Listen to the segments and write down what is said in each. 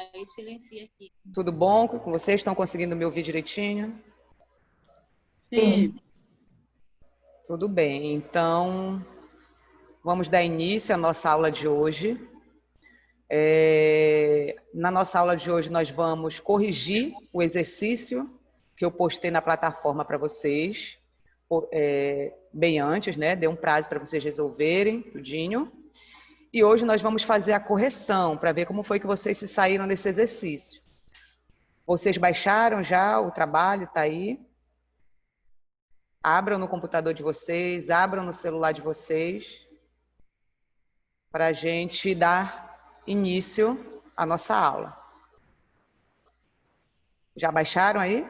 Aí silencia aqui. Tudo bom com vocês? Estão conseguindo me ouvir direitinho? Sim. Tudo bem. Então, vamos dar início à nossa aula de hoje. Na nossa aula de hoje, nós vamos corrigir o exercício que eu postei na plataforma para vocês, bem antes, né? Dei um prazo para vocês resolverem, tudinho. E hoje nós vamos fazer a correção para ver como foi que vocês se saíram desse exercício. Vocês baixaram já o trabalho, está aí? Abram no computador de vocês, abram no celular de vocês, para a gente dar início à nossa aula. Já baixaram aí?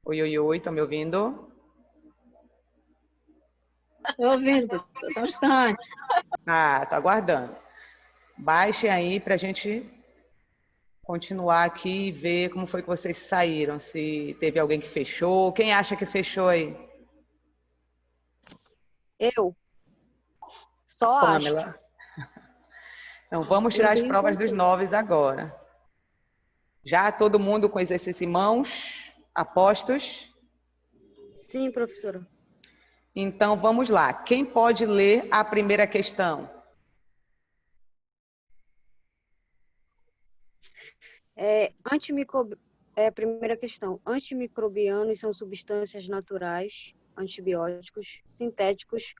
Oi, oi, oi, estão me ouvindo? Estou ouvindo, professor, só um instante. Ah, tô aguardando. Baixem aí para a gente continuar aqui e ver como foi que vocês saíram, se teve alguém que fechou. Quem acha que fechou aí? Eu só Pamela. acho. Então, vamos tirar as provas dos 9 agora. Já todo mundo com exercício em mãos? Apostos? Sim, professora. Então, vamos lá. Quem pode ler a primeira questão? Primeira questão. Antimicrobianos são substâncias naturais, antibióticos, sintéticos,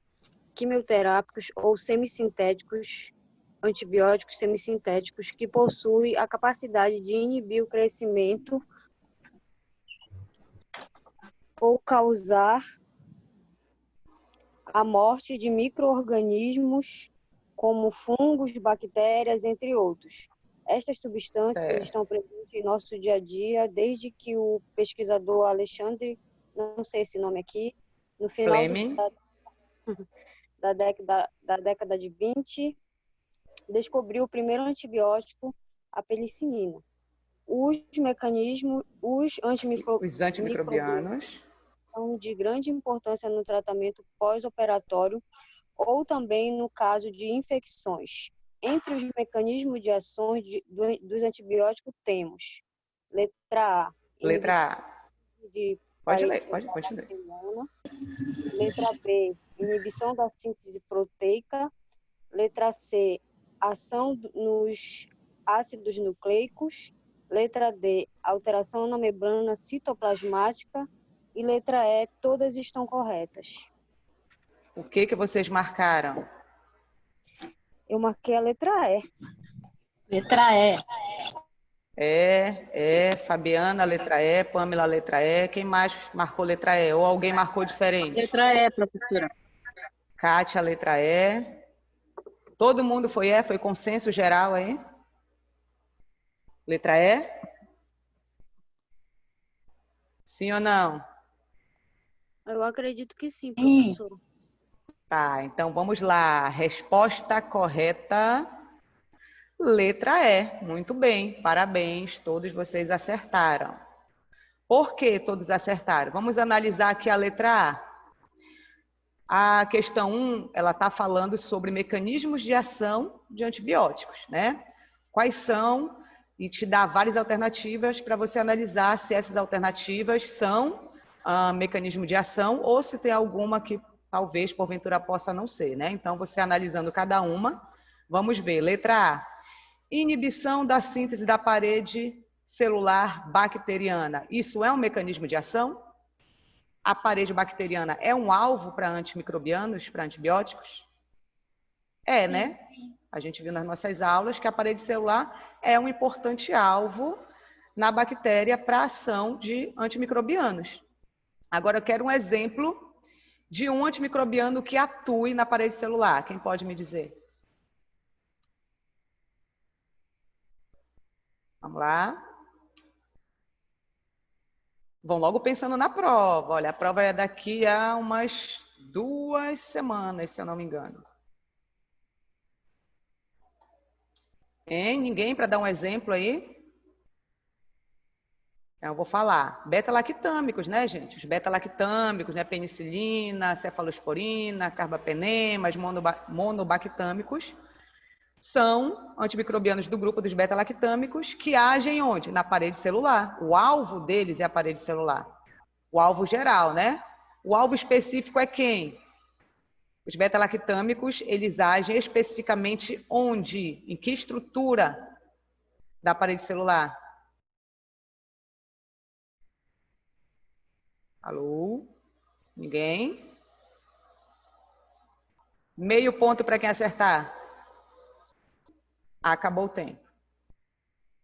quimioterápicos ou semissintéticos, antibióticos semissintéticos, que possuem a capacidade de inibir o crescimento ou causar a morte de micro-organismos como fungos, bactérias, entre outros. Estas substâncias estão presentes em nosso dia a dia desde que o pesquisador Alexandre, não sei esse nome aqui, no final da década de 20, descobriu o primeiro antibiótico, a penicilina. Os antimicrobianos são de grande importância no tratamento pós-operatório ou também no caso de infecções. Entre os mecanismos de ação dos antibióticos temos letra A. Letra A. Pode ler, pode continuar. Letra B, inibição da síntese proteica. Letra C, ação nos ácidos nucleicos. Letra D, alteração na membrana citoplasmática. E letra E, todas estão corretas. O que vocês marcaram? Eu marquei a letra E. Letra E. Fabiana, letra E, Pamela, letra E. Quem mais marcou letra E? Ou alguém marcou diferente? Letra E, professora. Kátia, letra E. Todo mundo foi E? Foi consenso geral aí? Letra E? Sim ou não? Eu acredito que sim, professora. Tá, então vamos lá. Resposta correta, letra E. Muito bem, parabéns, todos vocês acertaram. Por que todos acertaram? Vamos analisar aqui a letra A. A questão 1, ela está falando sobre mecanismos de ação de antibióticos, né? Quais são, e te dá várias alternativas para você analisar se essas alternativas são mecanismo de ação ou se tem alguma que talvez, porventura, possa não ser, né? Então, você analisando cada uma, vamos ver. Letra A. Inibição da síntese da parede celular bacteriana. Isso é um mecanismo de ação? A parede bacteriana é um alvo para antimicrobianos, para antibióticos? É, sim, né? A gente viu nas nossas aulas que a parede celular é um importante alvo na bactéria para a ação de antimicrobianos. Agora, eu quero um exemplo de um antimicrobiano que atue na parede celular. Quem pode me dizer? Vamos lá. Vão logo pensando na prova. Olha, a prova é daqui a umas 2 semanas, se eu não me engano. Hein? Ninguém para dar um exemplo aí? Então, eu vou falar. Beta-lactâmicos, né, gente? Os beta-lactâmicos, né? Penicilina, cefalosporina, carbapenemas, monobactâmicos. são antimicrobianos do grupo dos beta-lactâmicos que agem onde? Na parede celular. O alvo deles é a parede celular. O alvo geral, né? O alvo específico é quem? Os beta-lactâmicos, eles agem especificamente onde? Em que estrutura da parede celular? Alô? Ninguém? Meio ponto para quem acertar. Acabou o tempo.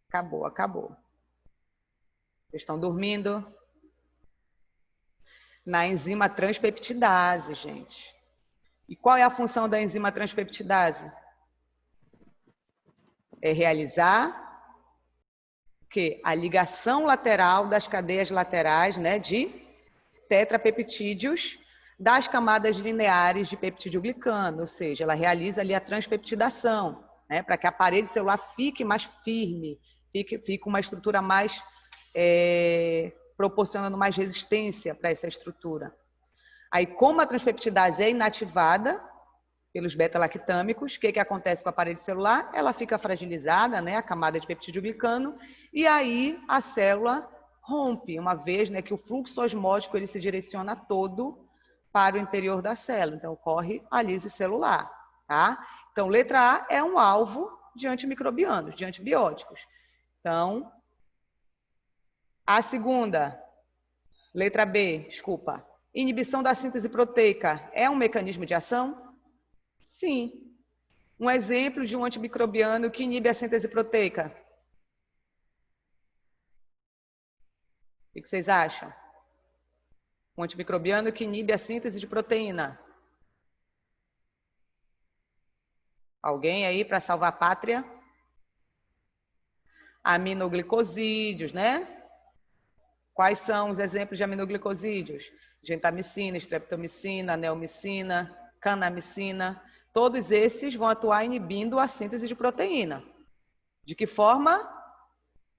Acabou. Vocês estão dormindo? Na enzima transpeptidase, gente. E qual é a função da enzima transpeptidase? É realizar o quê? A ligação lateral das cadeias laterais, né, de tetrapeptídeos das camadas lineares de peptidoglicano, ou seja, ela realiza ali a transpeptidação, né, para que a parede celular fique mais firme, fique uma estrutura mais, proporcionando mais resistência para essa estrutura. Aí, como a transpeptidase é inativada pelos beta-lactâmicos, o que acontece com a parede celular? Ela fica fragilizada, né, a camada de peptidoglicano, e aí a célula rompe, uma vez, né, que o fluxo osmótico ele se direciona todo para o interior da célula. Então, ocorre a lise celular, tá? Então, letra A é um alvo de antimicrobianos, de antibióticos. Então, a segunda, letra B, desculpa. Inibição da síntese proteica é um mecanismo de ação? Sim. Um exemplo de um antimicrobiano que inibe a síntese proteica. O que vocês acham? Um antimicrobiano que inibe a síntese de proteína. Alguém aí para salvar a pátria? Aminoglicosídeos, né? Quais são os exemplos de aminoglicosídeos? Gentamicina, streptomicina, neomicina, canamicina. Todos esses vão atuar inibindo a síntese de proteína. De que forma?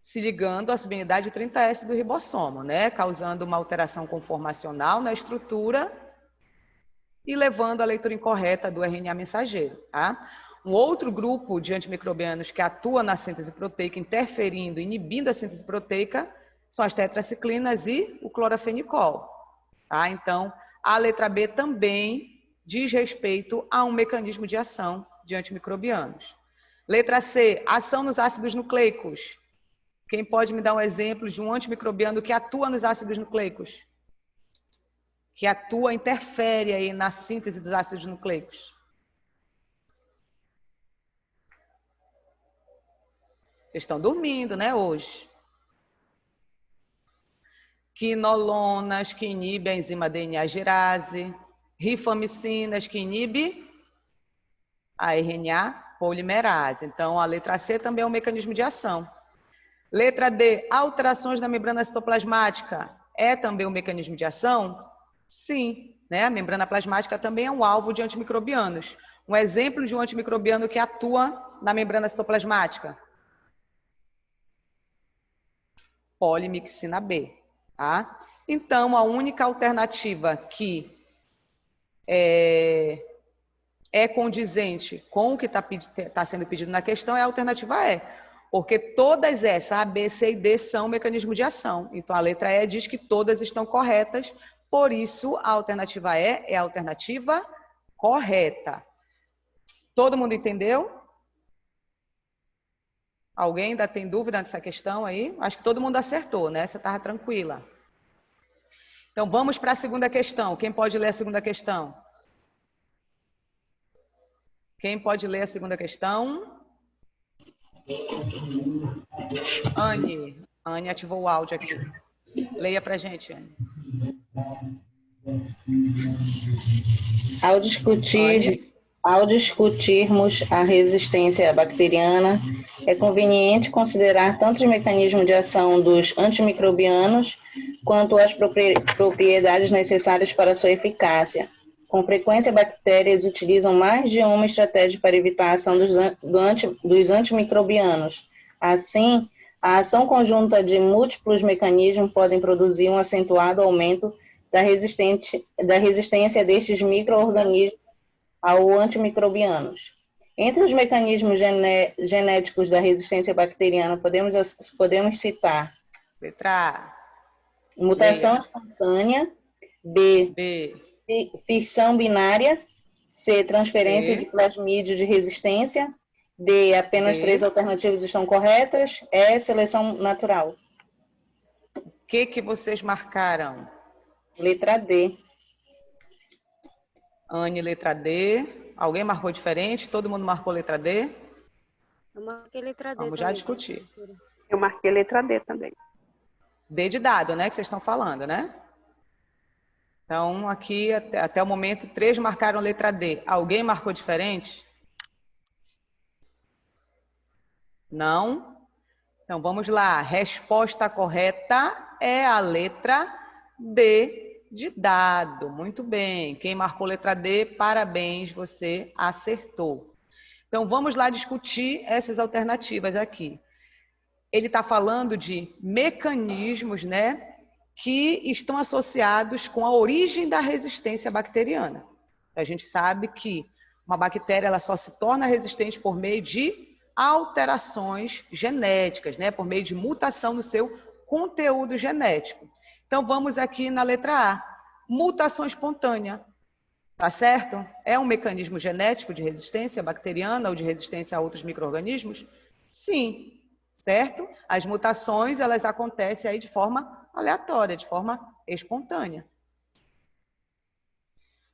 Se ligando à subunidade 30S do ribossomo, né? Causando uma alteração conformacional na estrutura e levando à leitura incorreta do RNA mensageiro, tá? Um outro grupo de antimicrobianos que atua na síntese proteica, interferindo, inibindo a síntese proteica, são as tetraciclinas e o clorafenicol, tá? Então, a letra B também diz respeito a um mecanismo de ação de antimicrobianos. Letra C, ação nos ácidos nucleicos. Quem pode me dar um exemplo de um antimicrobiano que atua nos ácidos nucleicos? Que atua, interfere aí na síntese dos ácidos nucleicos? Vocês estão dormindo, né, hoje? Quinolonas, que inibe a enzima DNA gerase. Rifamicinas, que inibe a RNA polimerase. Então, a letra C também é um mecanismo de ação. Letra D, alterações na membrana citoplasmática. É também um mecanismo de ação? Sim, né? A membrana plasmática também é um alvo de antimicrobianos. Um exemplo de um antimicrobiano que atua na membrana citoplasmática. Polimixina B, tá? Então, a única alternativa que é condizente com o que está sendo pedido na questão é a alternativa E, porque todas essas, A, B, C e D, são mecanismo de ação. Então, a letra E diz que todas estão corretas, por isso, a alternativa E é a alternativa correta. Todo mundo entendeu? Alguém ainda tem dúvida nessa questão aí? Acho que todo mundo acertou, né? Você estava tranquila. Então, vamos para a segunda questão. Quem pode ler a segunda questão? Quem pode ler a segunda questão? Anne. Anne ativou o áudio aqui. Leia para a gente, Anne. Ao discutirmos a resistência bacteriana, é conveniente considerar tanto os mecanismos de ação dos antimicrobianos quanto as propriedades necessárias para sua eficácia. Com frequência, bactérias utilizam mais de uma estratégia para evitar a ação dos antimicrobianos. Assim, a ação conjunta de múltiplos mecanismos podem produzir um acentuado aumento da resistência destes micro-organismos ao antimicrobianos. Entre os mecanismos genéticos da resistência bacteriana, podemos citar Letra A. mutação Leia. espontânea, B, B. fissão binária, C, transferência C. de plasmídio de resistência, D, apenas D. 3 alternativas estão corretas, E, seleção natural. O que vocês marcaram? Letra D. Anne, letra D. Alguém marcou diferente? Todo mundo marcou letra D? Eu marquei letra D Vamos já também, discutir. professora. Eu marquei letra D também. D de dado, né? Que vocês estão falando, né? Então, aqui, até o momento, 3 marcaram letra D. Alguém marcou diferente? Não? Então, vamos lá. Resposta correta é a letra D de dado. Muito bem. Quem marcou letra D, parabéns, você acertou. Então, vamos lá discutir essas alternativas aqui. Ele está falando de mecanismos, né, que estão associados com a origem da resistência bacteriana. A gente sabe que uma bactéria ela só se torna resistente por meio de alterações genéticas, né, por meio de mutação no seu conteúdo genético. Então, vamos aqui na letra A. Mutação espontânea. Tá certo? É um mecanismo genético de resistência bacteriana ou de resistência a outros micro-organismos? Sim. Certo? As mutações, elas acontecem aí de forma aleatória, de forma espontânea.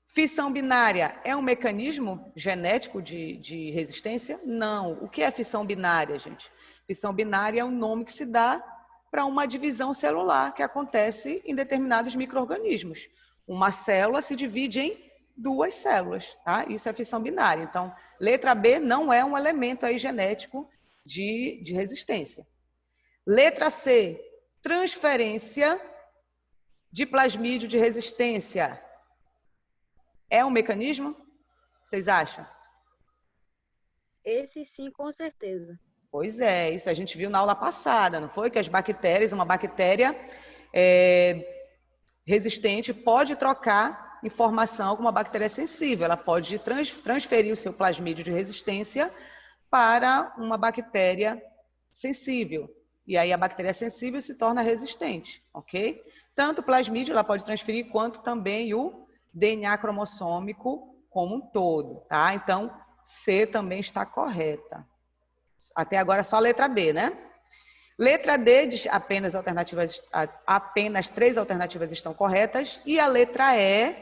Fissão binária é um mecanismo genético de resistência? Não. O que é fissão binária, gente? Fissão binária é um nome que se dá para uma divisão celular que acontece em determinados micro-organismos. Uma célula se divide em 2 células, tá? Isso é fissão binária. Então, letra B não é um elemento aí genético de resistência. Letra C, transferência de plasmídio de resistência. É um mecanismo? Vocês acham? Esse sim, com certeza. Pois é, isso a gente viu na aula passada, não foi? Que as bactérias, uma bactéria resistente pode trocar informação com uma bactéria sensível. Ela pode transferir o seu plasmídio de resistência para uma bactéria sensível. E aí a bactéria sensível se torna resistente, ok? Tanto o plasmídio ela pode transferir, quanto também o DNA cromossômico como um todo, tá? Então, C também está correta. Até agora só a letra B, né? Letra D, apenas 3 alternativas estão corretas. E a letra E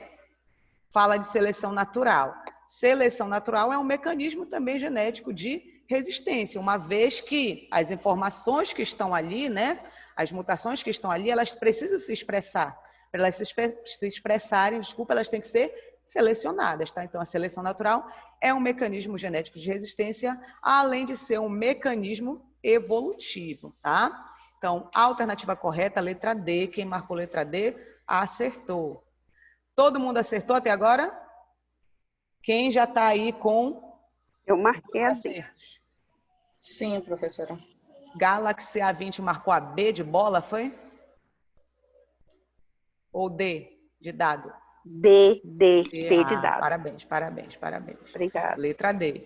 fala de seleção natural. Seleção natural é um mecanismo também genético de resistência, uma vez que as informações que estão ali, né, as mutações que estão ali, elas precisam se expressar. Para elas se expressarem, elas têm que ser selecionadas, tá? Então, a seleção natural é um mecanismo genético de resistência, além de ser um mecanismo evolutivo, tá? Então, a alternativa correta, letra D. Quem marcou letra D, acertou. Todo mundo acertou até agora? Quem já está aí com Eu marquei os assim. acertos? Sim, professora. Galaxy A20 marcou a B de bola, foi? Ou D de dado? D de dado. Parabéns, parabéns, parabéns. Obrigada. Letra D.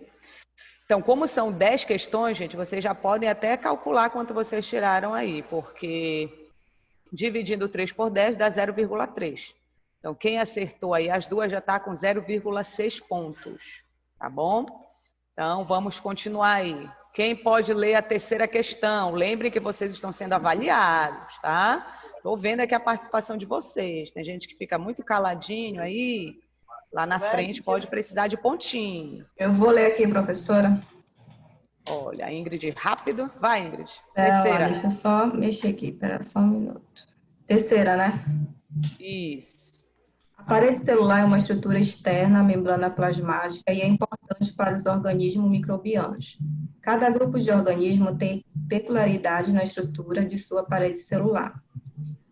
Então, como são 10 questões, gente, vocês já podem até calcular quanto vocês tiraram aí, porque dividindo 3 por 10 dá 0,3. Então, quem acertou aí as duas já está com 0,6 pontos, tá bom? Então, vamos continuar aí. Quem pode ler a terceira questão? Lembrem que vocês estão sendo avaliados, tá? Estou vendo aqui a participação de vocês. Tem gente que fica muito caladinho aí, lá na frente pode precisar de pontinho. Eu vou ler aqui, professora. Olha, a Ingrid, rápido. Vai, Ingrid. Terceira. Deixa eu só mexer aqui, espera só um minuto. Terceira, né? Isso. A parede celular é uma estrutura externa à membrana plasmática e é importante para os organismos microbianos. Cada grupo de organismo tem peculiaridade na estrutura de sua parede celular.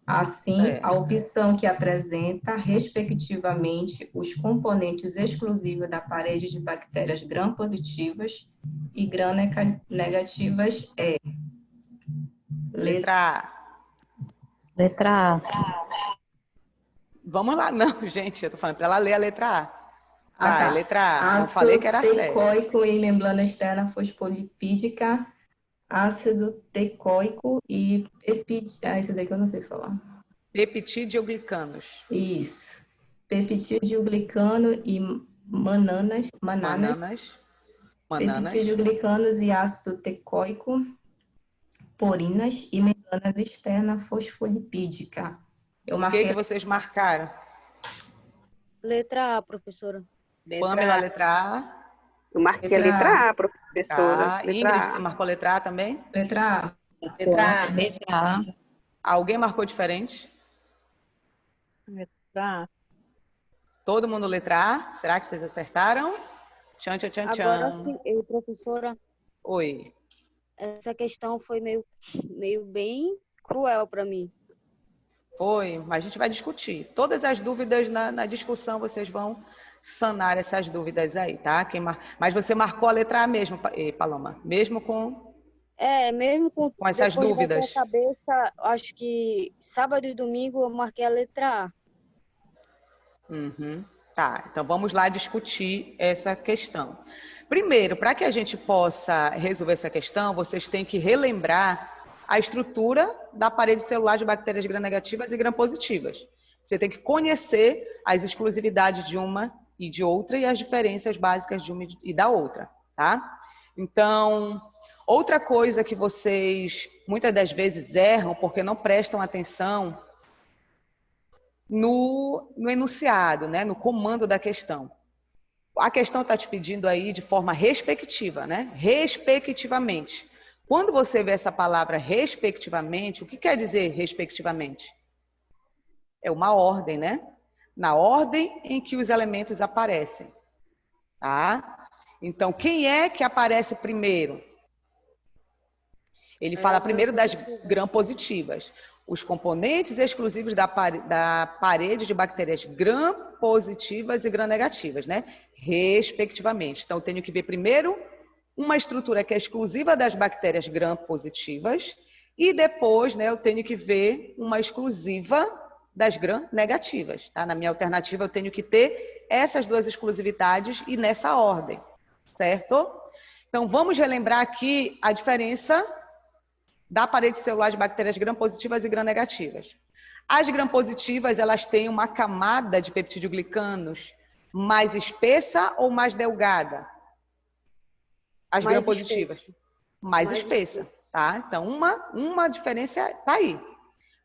Assim, a opção que apresenta, respectivamente, os componentes exclusivos da parede de bactérias gram-positivas e gram-negativas é... Letra A. Letra A. Vamos lá, não, gente, eu tô falando para ela ler a letra A. Ah, Vai, tá. letra A. Não Ácido falei que era certo. teicoico em membrana externa fosfolipídica, ácido teicoico e esse daqui eu não sei falar. Peptidioglicanos. Isso. Peptidoglicano e mananas, Bananas. peptidoglicanos e ácido teicoico, porinas e membranas externa fosfolipídica. Eu O que marquei que vocês marcaram? Letra A, professora. Pamela, letra A. Eu marquei a letra A. letra A, professora. Tá. Letra Ingrid, você A. marcou letra A também? Letra A. Letra A. Alguém marcou diferente? Letra A. Todo mundo letra A? Será que vocês acertaram? Tchan, tchan, tchan, Agora tchan. sim, professora, Oi. essa questão foi meio bem cruel para mim. Foi, mas a gente vai discutir. Todas as dúvidas na discussão, vocês vão sanar essas dúvidas aí, tá? Mas você marcou a letra A mesmo, Paloma? Mesmo com Mesmo com essas depois de bater dúvidas? a cabeça, acho que sábado e domingo eu marquei a letra A. Uhum. Tá, então vamos lá discutir essa questão. Primeiro, para que a gente possa resolver essa questão, vocês têm que relembrar a estrutura da parede celular de bactérias gram-negativas e gram-positivas. Você tem que conhecer as exclusividades de uma e de outra e as diferenças básicas de uma e da outra, tá? Então, outra coisa que vocês muitas das vezes erram porque não prestam atenção no enunciado, né? No comando da questão. A questão está te pedindo aí de forma respectiva, né? Respectivamente. Quando você vê essa palavra respectivamente, o que quer dizer respectivamente? É uma ordem, né? Na ordem em que os elementos aparecem, tá? Então, quem é que aparece primeiro? Ele fala primeiro das gram-positivas. Os componentes exclusivos da parede de bactérias gram-positivas e gram-negativas, né? Respectivamente. Então, eu tenho que ver primeiro uma estrutura que é exclusiva das bactérias gram-positivas e depois, né, eu tenho que ver uma exclusiva das gram-negativas, tá? Na minha alternativa, eu tenho que ter essas duas exclusividades e nessa ordem, certo? Então, vamos relembrar aqui a diferença da parede celular de bactérias gram-positivas e gram-negativas. As gram-positivas, elas têm uma camada de peptidoglicanos mais espessa ou mais delgada? As gram-positivas. Mais espessa, tá? Então, uma diferença está aí.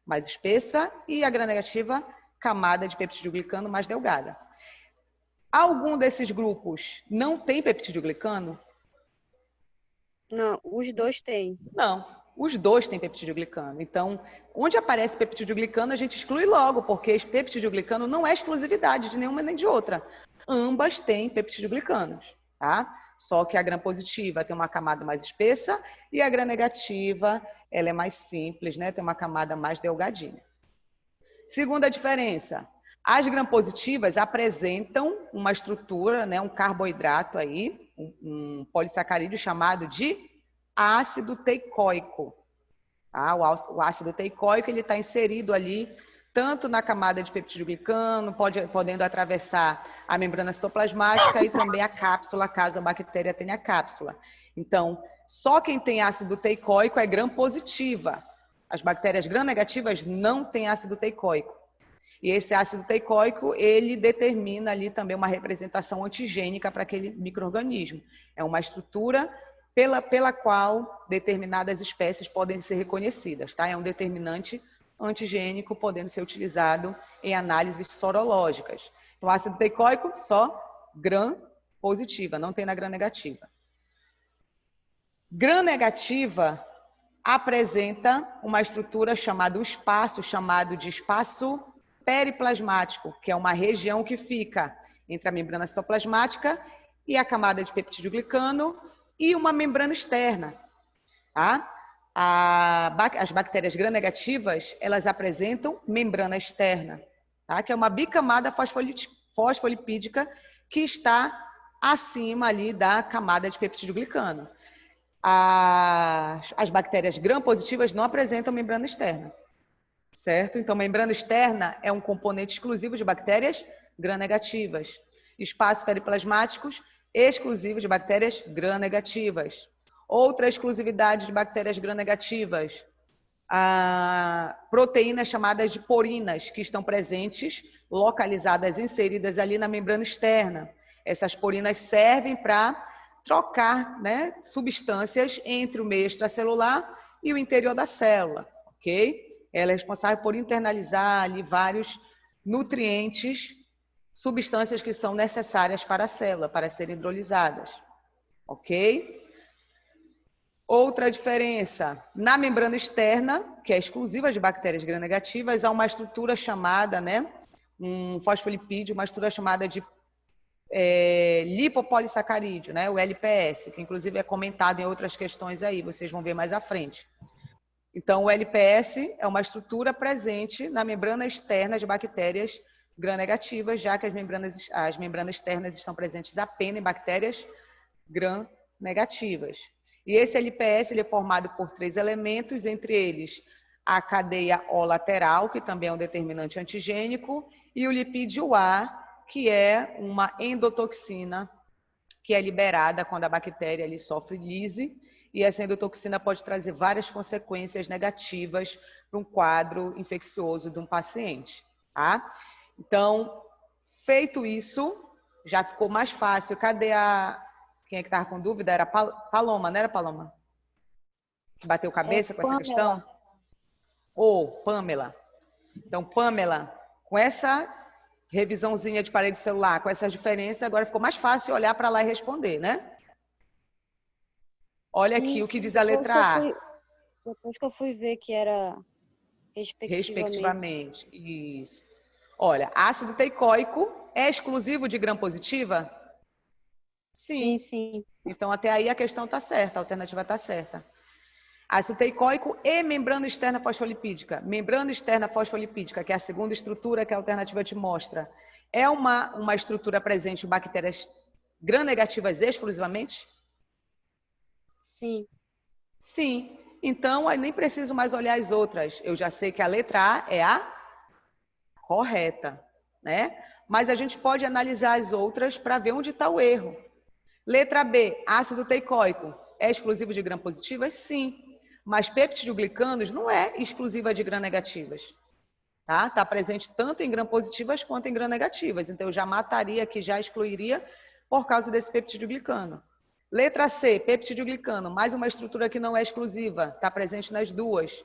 Mais espessa e a gram-negativa, camada de peptidoglicano mais delgada. Algum desses grupos não tem peptidoglicano? Não, os dois têm. Não, os dois têm peptidoglicano. Então, onde aparece peptidoglicano, a gente exclui logo, porque esse peptidoglicano não é exclusividade de nenhuma nem de outra. Ambas têm peptidoglicanos, tá? Só que a gram-positiva tem uma camada mais espessa e a gram-negativa, ela é mais simples, né? Tem uma camada mais delgadinha. Segunda diferença, as gram-positivas apresentam uma estrutura, né? Um carboidrato aí, um polissacarídeo chamado de ácido teicoico. Tá? O ácido teicoico ele está inserido ali tanto na camada de peptidoglicano, podendo atravessar a membrana citoplasmática e também a cápsula, caso a bactéria tenha cápsula. Então, só quem tem ácido teicoico é gram-positiva. As bactérias gram-negativas não têm ácido teicoico. E esse ácido teicoico, ele determina ali também uma representação antigênica para aquele micro-organismo. É uma estrutura pela qual determinadas espécies podem ser reconhecidas, tá? É um determinante antigênico podendo ser utilizado em análises sorológicas. Então, ácido teicoico, só gram-positiva, não tem na gram-negativa. Gram-negativa apresenta uma estrutura chamada chamado de espaço periplasmático, que é uma região que fica entre a membrana citoplasmática e a camada de peptidoglicano e uma membrana externa, tá? As bactérias gram-negativas, elas apresentam membrana externa, tá? Que é uma bicamada fosfolipídica que está acima ali da camada de peptidoglicano. As bactérias gram-positivas não apresentam membrana externa, certo? Então, membrana externa é um componente exclusivo de bactérias gram-negativas. Espaços periplasmáticos exclusivos de bactérias gram-negativas. Outra exclusividade de bactérias gram-negativas, proteínas chamadas de porinas, que estão presentes, localizadas, inseridas ali na membrana externa. Essas porinas servem para trocar, né, substâncias entre o meio extracelular e o interior da célula, ok? Ela é responsável por internalizar ali vários nutrientes, substâncias que são necessárias para a célula, para serem hidrolisadas, ok? Outra diferença, na membrana externa, que é exclusiva de bactérias gram-negativas, há uma estrutura chamada, né, um fosfolipídio, uma estrutura chamada de lipopolissacarídeo, né, o LPS, que inclusive é comentado em outras questões aí, vocês vão ver mais à frente. Então, o LPS é uma estrutura presente na membrana externa de bactérias gram-negativas, já que as membranas externas estão presentes apenas em bactérias gram-negativas. E esse LPS ele é formado por 3 elementos, entre eles a cadeia O lateral, que também é um determinante antigênico, e o lipídio A, que é uma endotoxina, que é liberada quando a bactéria ali sofre lise, e essa endotoxina pode trazer várias consequências negativas para um quadro infeccioso de um paciente, tá? Então, feito isso, já ficou mais fácil. Cadê a... Quem é que estava com dúvida? Era Paloma, não era Paloma? Que bateu cabeça com essa questão? Ou Pamela. Então, Pamela, com essa revisãozinha de parede celular, com essas diferenças, agora ficou mais fácil olhar para lá e responder, né? Olha aqui o que diz a letra A. Depois que eu fui ver que era Respectivamente. Isso. Olha, ácido teicoico é exclusivo de gram-positiva? Sim. Sim. Então, até aí a questão está certa, a alternativa está certa. Ácido teicoico e membrana externa fosfolipídica. Membrana externa fosfolipídica, que é a segunda estrutura que a alternativa te mostra, é uma estrutura presente em bactérias gram-negativas exclusivamente? Sim. Sim. Então, aí nem preciso mais olhar as outras. Eu já sei que a letra A é a correta, né? Mas a gente pode analisar as outras para ver onde está o erro. Letra B, ácido teicoico, é exclusivo de gram-positivas? Sim. Mas peptidoglicanos não é exclusiva de gram-negativas. Tá? Está presente tanto em gram-positivas quanto em gram-negativas. Então, eu já mataria aqui, já excluiria por causa desse peptidoglicano. Letra C, peptidoglicano, mais uma estrutura que não é exclusiva, está presente nas duas.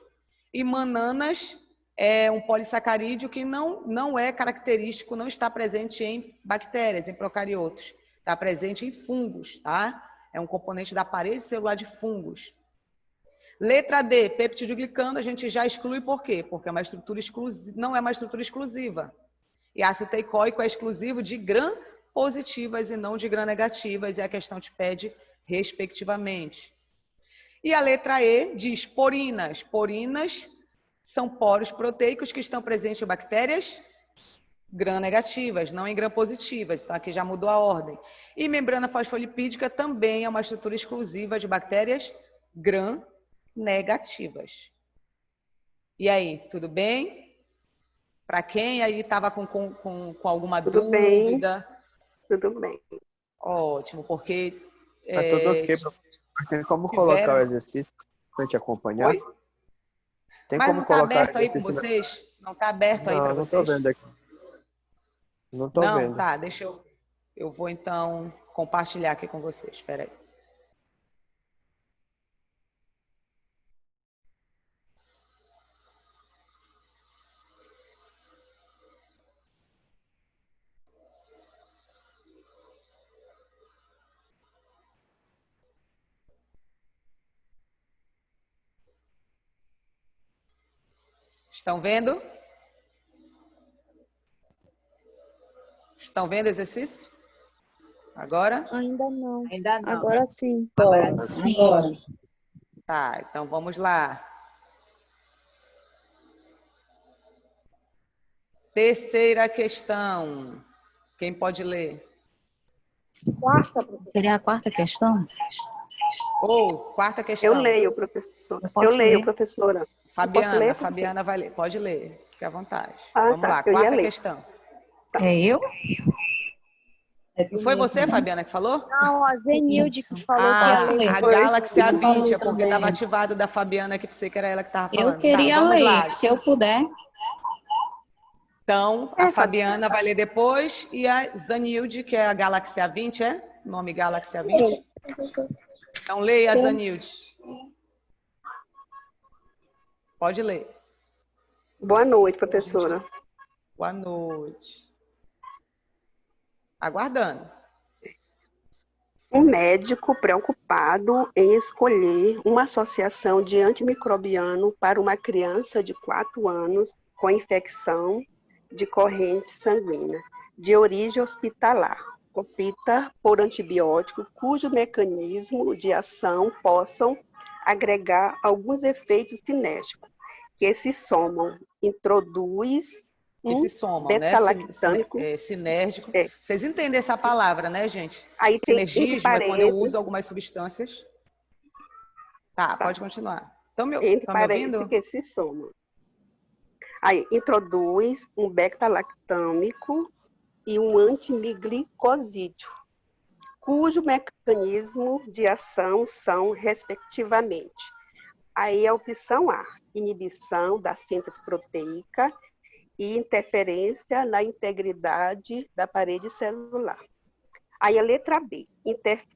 E mananas é um polissacarídeo que não é característico, não está presente em bactérias, em procariotos. Está presente em fungos, tá? É um componente da parede celular de fungos. Letra D, peptidoglicano, a gente já exclui por quê? Porque é uma estrutura não é uma estrutura exclusiva. E ácido teicoico é exclusivo de gram-positivas e não de gram-negativas, e a questão te pede respectivamente. E a letra E diz porinas. Porinas são poros proteicos que estão presentes em bactérias gram-negativas, não em gram-positivas, então aqui já mudou a ordem. E membrana fosfolipídica também é uma estrutura exclusiva de bactérias gram-negativas. E aí, tudo bem? Para quem aí estava com alguma Tudo bem. dúvida? Tudo bem. Ótimo, porque... Tá tudo ok, professor. Tem como colocar o exercício para a gente acompanhar? Oi? Tem Mas como não está colocar aberto aí com exercício vocês? Não está aberto aí para vocês? Não estou vendo aqui. Não estou Não, vendo. tá, deixa eu vou então compartilhar aqui com vocês, espera aí. Estão vendo? Estão vendo o exercício? Agora? Ainda não. Ainda não. Agora sim. Agora sim. Tá, então vamos lá. Terceira questão. Quem pode ler? Seria a quarta questão? Ou quarta questão. Eu leio, professor. posso leio, ler? professora. Fabiana, ler, Fabiana vai ler. Pode ler, fique à vontade. Ah, Vamos tá, lá, eu ia quarta ler. questão. É eu? Não foi você, Fabiana, que falou? Não, a Zenilde Isso. que falou que a Isso lei A mesmo. Galaxy Foi. A20, é porque Também. estava ativado da Fabiana, que pensei que era ela que estava Eu falando. queria Tá, vamos ler, lá. se eu puder. Então, a Fabiana vai ler depois e a Zanilde, que é a Galaxy A20, é? Nome Galaxy A20? Então, leia a Zanilde. Pode ler. Boa noite, professora. Boa noite. Aguardando. Um médico preocupado em escolher uma associação de antimicrobiano para uma criança de 4 anos com infecção de corrente sanguínea de origem hospitalar, opta por antibiótico cujo mecanismo de ação possam agregar alguns efeitos sinérgicos que se somam, introduz Que se somam, né? beta-lactâmico. Sinérgico. É. Vocês entendem essa palavra, né, gente? Aí tem entre Sinergismo é quando eu parênteses, uso algumas substâncias. Tá, pode continuar. Estão me entre ouvindo? parênteses que se somam. Aí introduz um beta-lactâmico e um antimiglicosídeo, cujo mecanismo de ação são, respectivamente, aí a opção A, inibição da síntese proteica e interferência na integridade da parede celular. Aí a letra B,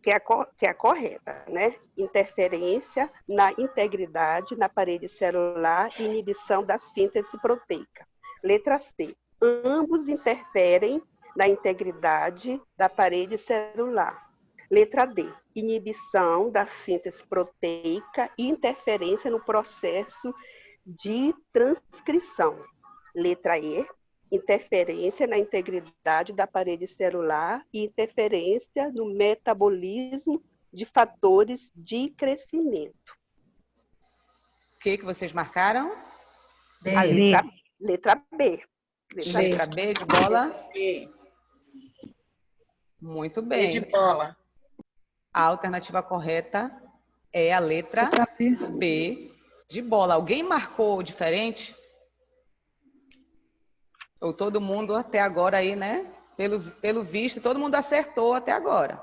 que é a correta, né? Interferência na integridade na parede celular e inibição da síntese proteica. Letra C, ambos interferem na integridade da parede celular. Letra D, inibição da síntese proteica e interferência no processo de transcrição. Letra E, interferência na integridade da parede celular e interferência no metabolismo de fatores de crescimento. O que vocês marcaram? A B. letra B. Letra B de bola? B. Muito B bem. de bola. A alternativa correta é a letra B de bola. Alguém marcou diferente? Ou todo mundo até agora aí, né? Pelo visto, todo mundo acertou até agora.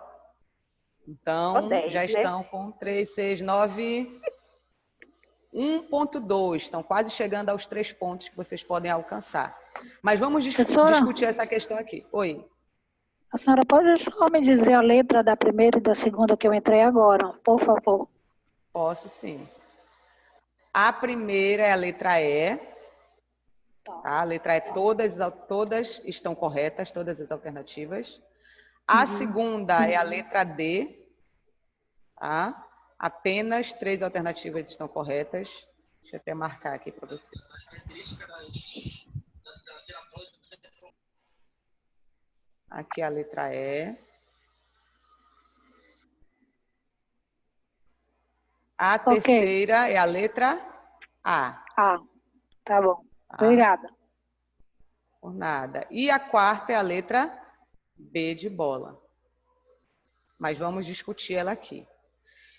Então, 10, já né? estão com 3, 6, 9, 1,2. Estão quase chegando aos 3 pontos que vocês podem alcançar. Mas vamos Professora? discutir essa questão aqui. Oi. A senhora pode só me dizer a letra da primeira e da segunda que eu entrei agora, por favor? Posso sim. A primeira é a letra E. Tá? A letra E, todas estão corretas, todas as alternativas. A segunda é a letra D. Tá? Apenas 3 alternativas estão corretas. Deixa eu até marcar aqui para você. Aqui a letra E. A terceira é a letra A. Ah, tá bom. Tá? Obrigada. Por nada. E a quarta é a letra B de bola. Mas vamos discutir ela aqui.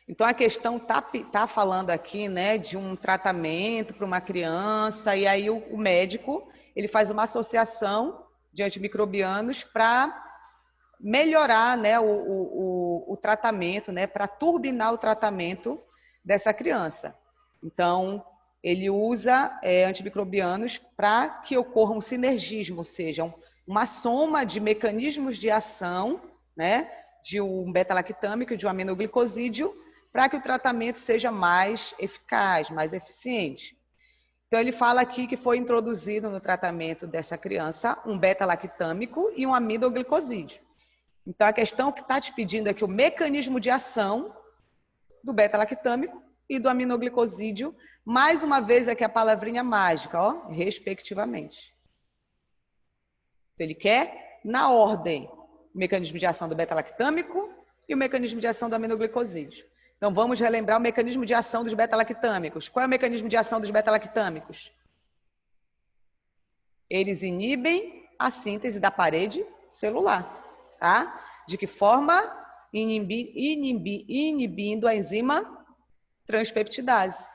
Então, a questão tá falando aqui, né, de um tratamento para uma criança, e aí o médico ele faz uma associação de antimicrobianos para melhorar, né, o tratamento, né, para turbinar o tratamento dessa criança. Então, ele usa antimicrobianos para que ocorra um sinergismo, ou seja, uma soma de mecanismos de ação, né, de um beta-lactâmico e de um aminoglicosídeo, para que o tratamento seja mais eficaz, mais eficiente. Então, ele fala aqui que foi introduzido no tratamento dessa criança um beta-lactâmico e um aminoglicosídeo. Então, a questão que está te pedindo é que o mecanismo de ação do beta-lactâmico e do aminoglicosídeo, mais uma vez aqui a palavrinha mágica, ó, respectivamente. Então, ele quer, na ordem, o mecanismo de ação do beta-lactâmico e o mecanismo de ação do aminoglicosídeo. Então, vamos relembrar o mecanismo de ação dos beta-lactâmicos. Qual é o mecanismo de ação dos beta-lactâmicos? Eles inibem a síntese da parede celular. Tá? De que forma? Inibindo a enzima transpeptidase.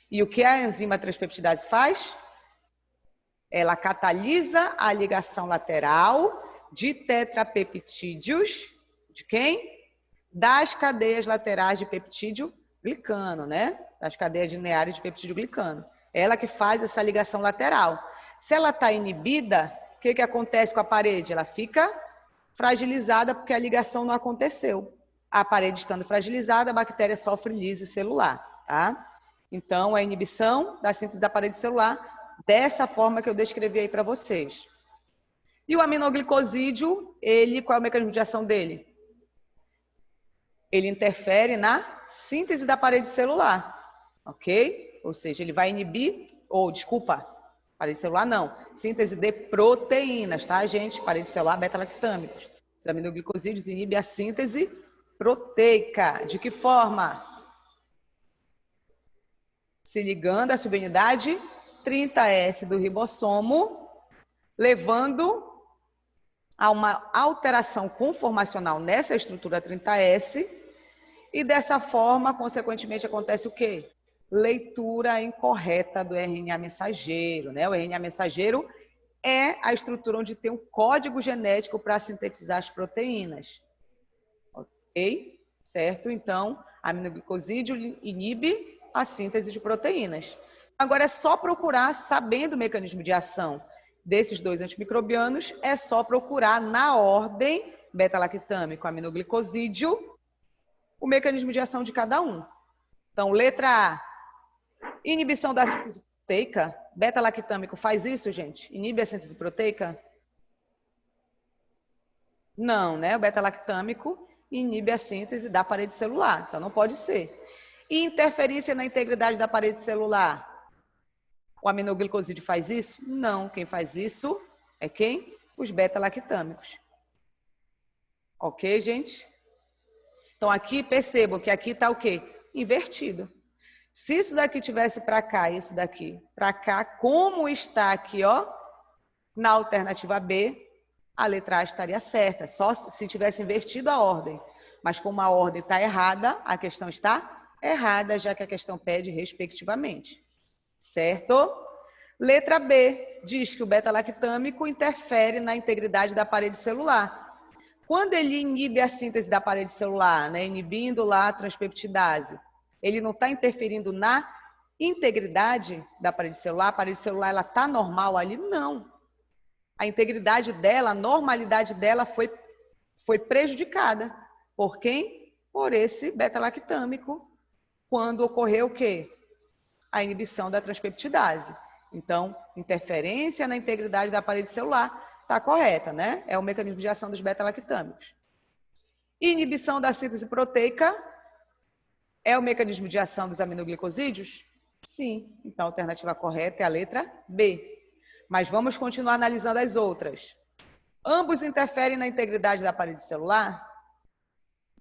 E o que a enzima transpeptidase faz? Ela catalisa a ligação lateral de tetrapeptídeos, de quem? Das cadeias laterais de peptídeo glicano, né? Das cadeias lineares de peptídeo glicano. Ela que faz essa ligação lateral. Se ela está inibida, o que acontece com a parede? Ela fica fragilizada porque a ligação não aconteceu. A parede estando fragilizada, a bactéria sofre lise celular, tá? Então, a inibição da síntese da parede celular, dessa forma que eu descrevi aí para vocês. E o aminoglicosídeo, qual é o mecanismo de ação dele? Ele interfere na síntese da parede celular, ok? Ou seja, ele vai inibir, parede celular não, síntese de proteínas, tá, gente? Parede celular beta-lactâmicos. Os aminoglicosídeos inibem a síntese proteica. De que forma? Se ligando à subunidade 30S do ribossomo, levando a uma alteração conformacional nessa estrutura 30S, e dessa forma, consequentemente, acontece o quê? Leitura incorreta do RNA mensageiro, né? O RNA mensageiro é a estrutura onde tem um código genético para sintetizar as proteínas. Ok? Certo? Então, a aminoglicosídeo inibe a síntese de proteínas. Agora, é só procurar, sabendo o mecanismo de ação desses dois antimicrobianos, é só procurar na ordem beta-lactâmico, aminoglicosídeo, o mecanismo de ação de cada um. Então, letra A, inibição da síntese proteica. Beta-lactâmico faz isso, gente? Inibe a síntese proteica? Não, né? O beta-lactâmico inibe a síntese da parede celular, então não pode ser. E interferência na integridade da parede celular? O aminoglicosídeo faz isso? Não, quem faz isso é quem? Os beta-lactâmicos. Ok, gente? Então, aqui, percebam que aqui está o quê? Invertido. Se isso daqui tivesse para cá e isso daqui para cá, como está aqui, ó, na alternativa B, a letra A estaria certa, só se tivesse invertido a ordem. Mas como a ordem está errada, a questão está errada, já que a questão pede respectivamente. Certo? Letra B diz que o beta-lactâmico interfere na integridade da parede celular. Quando ele inibe a síntese da parede celular, né, inibindo lá a transpeptidase, ele não está interferindo na integridade da parede celular? A parede celular está normal ali? Não. A integridade dela, a normalidade dela foi prejudicada. Por quem? Por esse beta-lactâmico, quando ocorreu o quê? A inibição da transpeptidase. Então, interferência na integridade da parede celular está correta, né? É o mecanismo de ação dos beta-lactâmicos. Inibição da síntese proteica é o mecanismo de ação dos aminoglicosídeos? Sim. Então, a alternativa correta é a letra B. Mas vamos continuar analisando as outras. Ambos interferem na integridade da parede celular?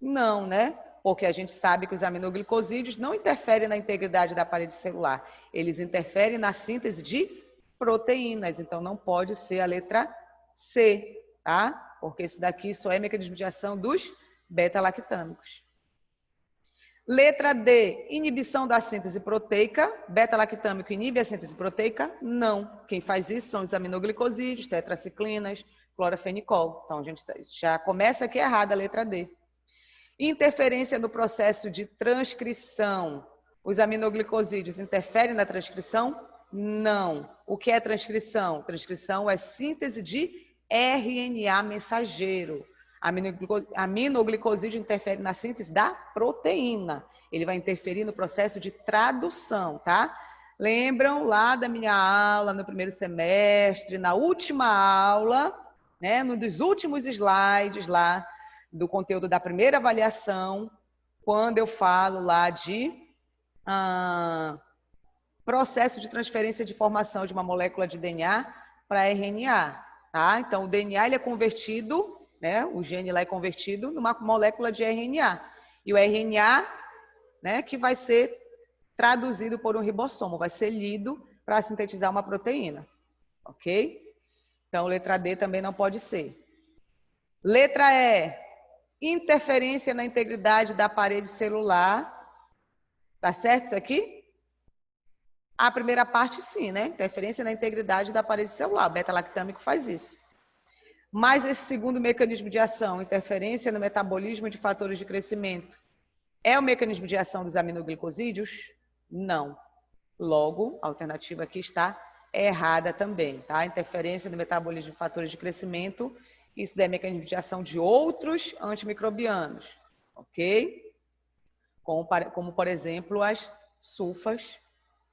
Não, né? Porque a gente sabe que os aminoglicosídeos não interferem na integridade da parede celular. Eles interferem na síntese de proteínas. Então, não pode ser a letra C, tá? Porque isso daqui só é mecanismo de ação dos beta-lactâmicos. Letra D, inibição da síntese proteica. Beta-lactâmico inibe a síntese proteica? Não. Quem faz isso são os aminoglicosídeos, tetraciclinas, clorafenicol. Então, a gente já começa aqui errada a letra D. Interferência no processo de transcrição. Os aminoglicosídeos interferem na transcrição? Não. O que é transcrição? Transcrição é síntese de RNA mensageiro. Aminoglicosídeo interfere na síntese da proteína. Ele vai interferir no processo de tradução, tá? Lembram lá da minha aula no primeiro semestre, na última aula, né, num dos últimos slides lá do conteúdo da primeira avaliação, quando eu falo lá de processo de transferência de informação de uma molécula de DNA para RNA, tá? Então, o DNA ele é convertido, né, o gene lá é convertido numa molécula de RNA. E o RNA, né, que vai ser traduzido por um ribossomo, vai ser lido para sintetizar uma proteína, ok? Então, letra D também não pode ser. Letra E, interferência na integridade da parede celular. Tá certo isso aqui? A primeira parte sim, né? Interferência na integridade da parede celular. O beta-lactâmico faz isso. Mas esse segundo mecanismo de ação, interferência no metabolismo de fatores de crescimento, é o mecanismo de ação dos aminoglicosídeos? Não. Logo, a alternativa aqui está errada também, tá? Interferência no metabolismo de fatores de crescimento, isso é mecanismo de ação de outros antimicrobianos, ok? Como por exemplo, as sulfas,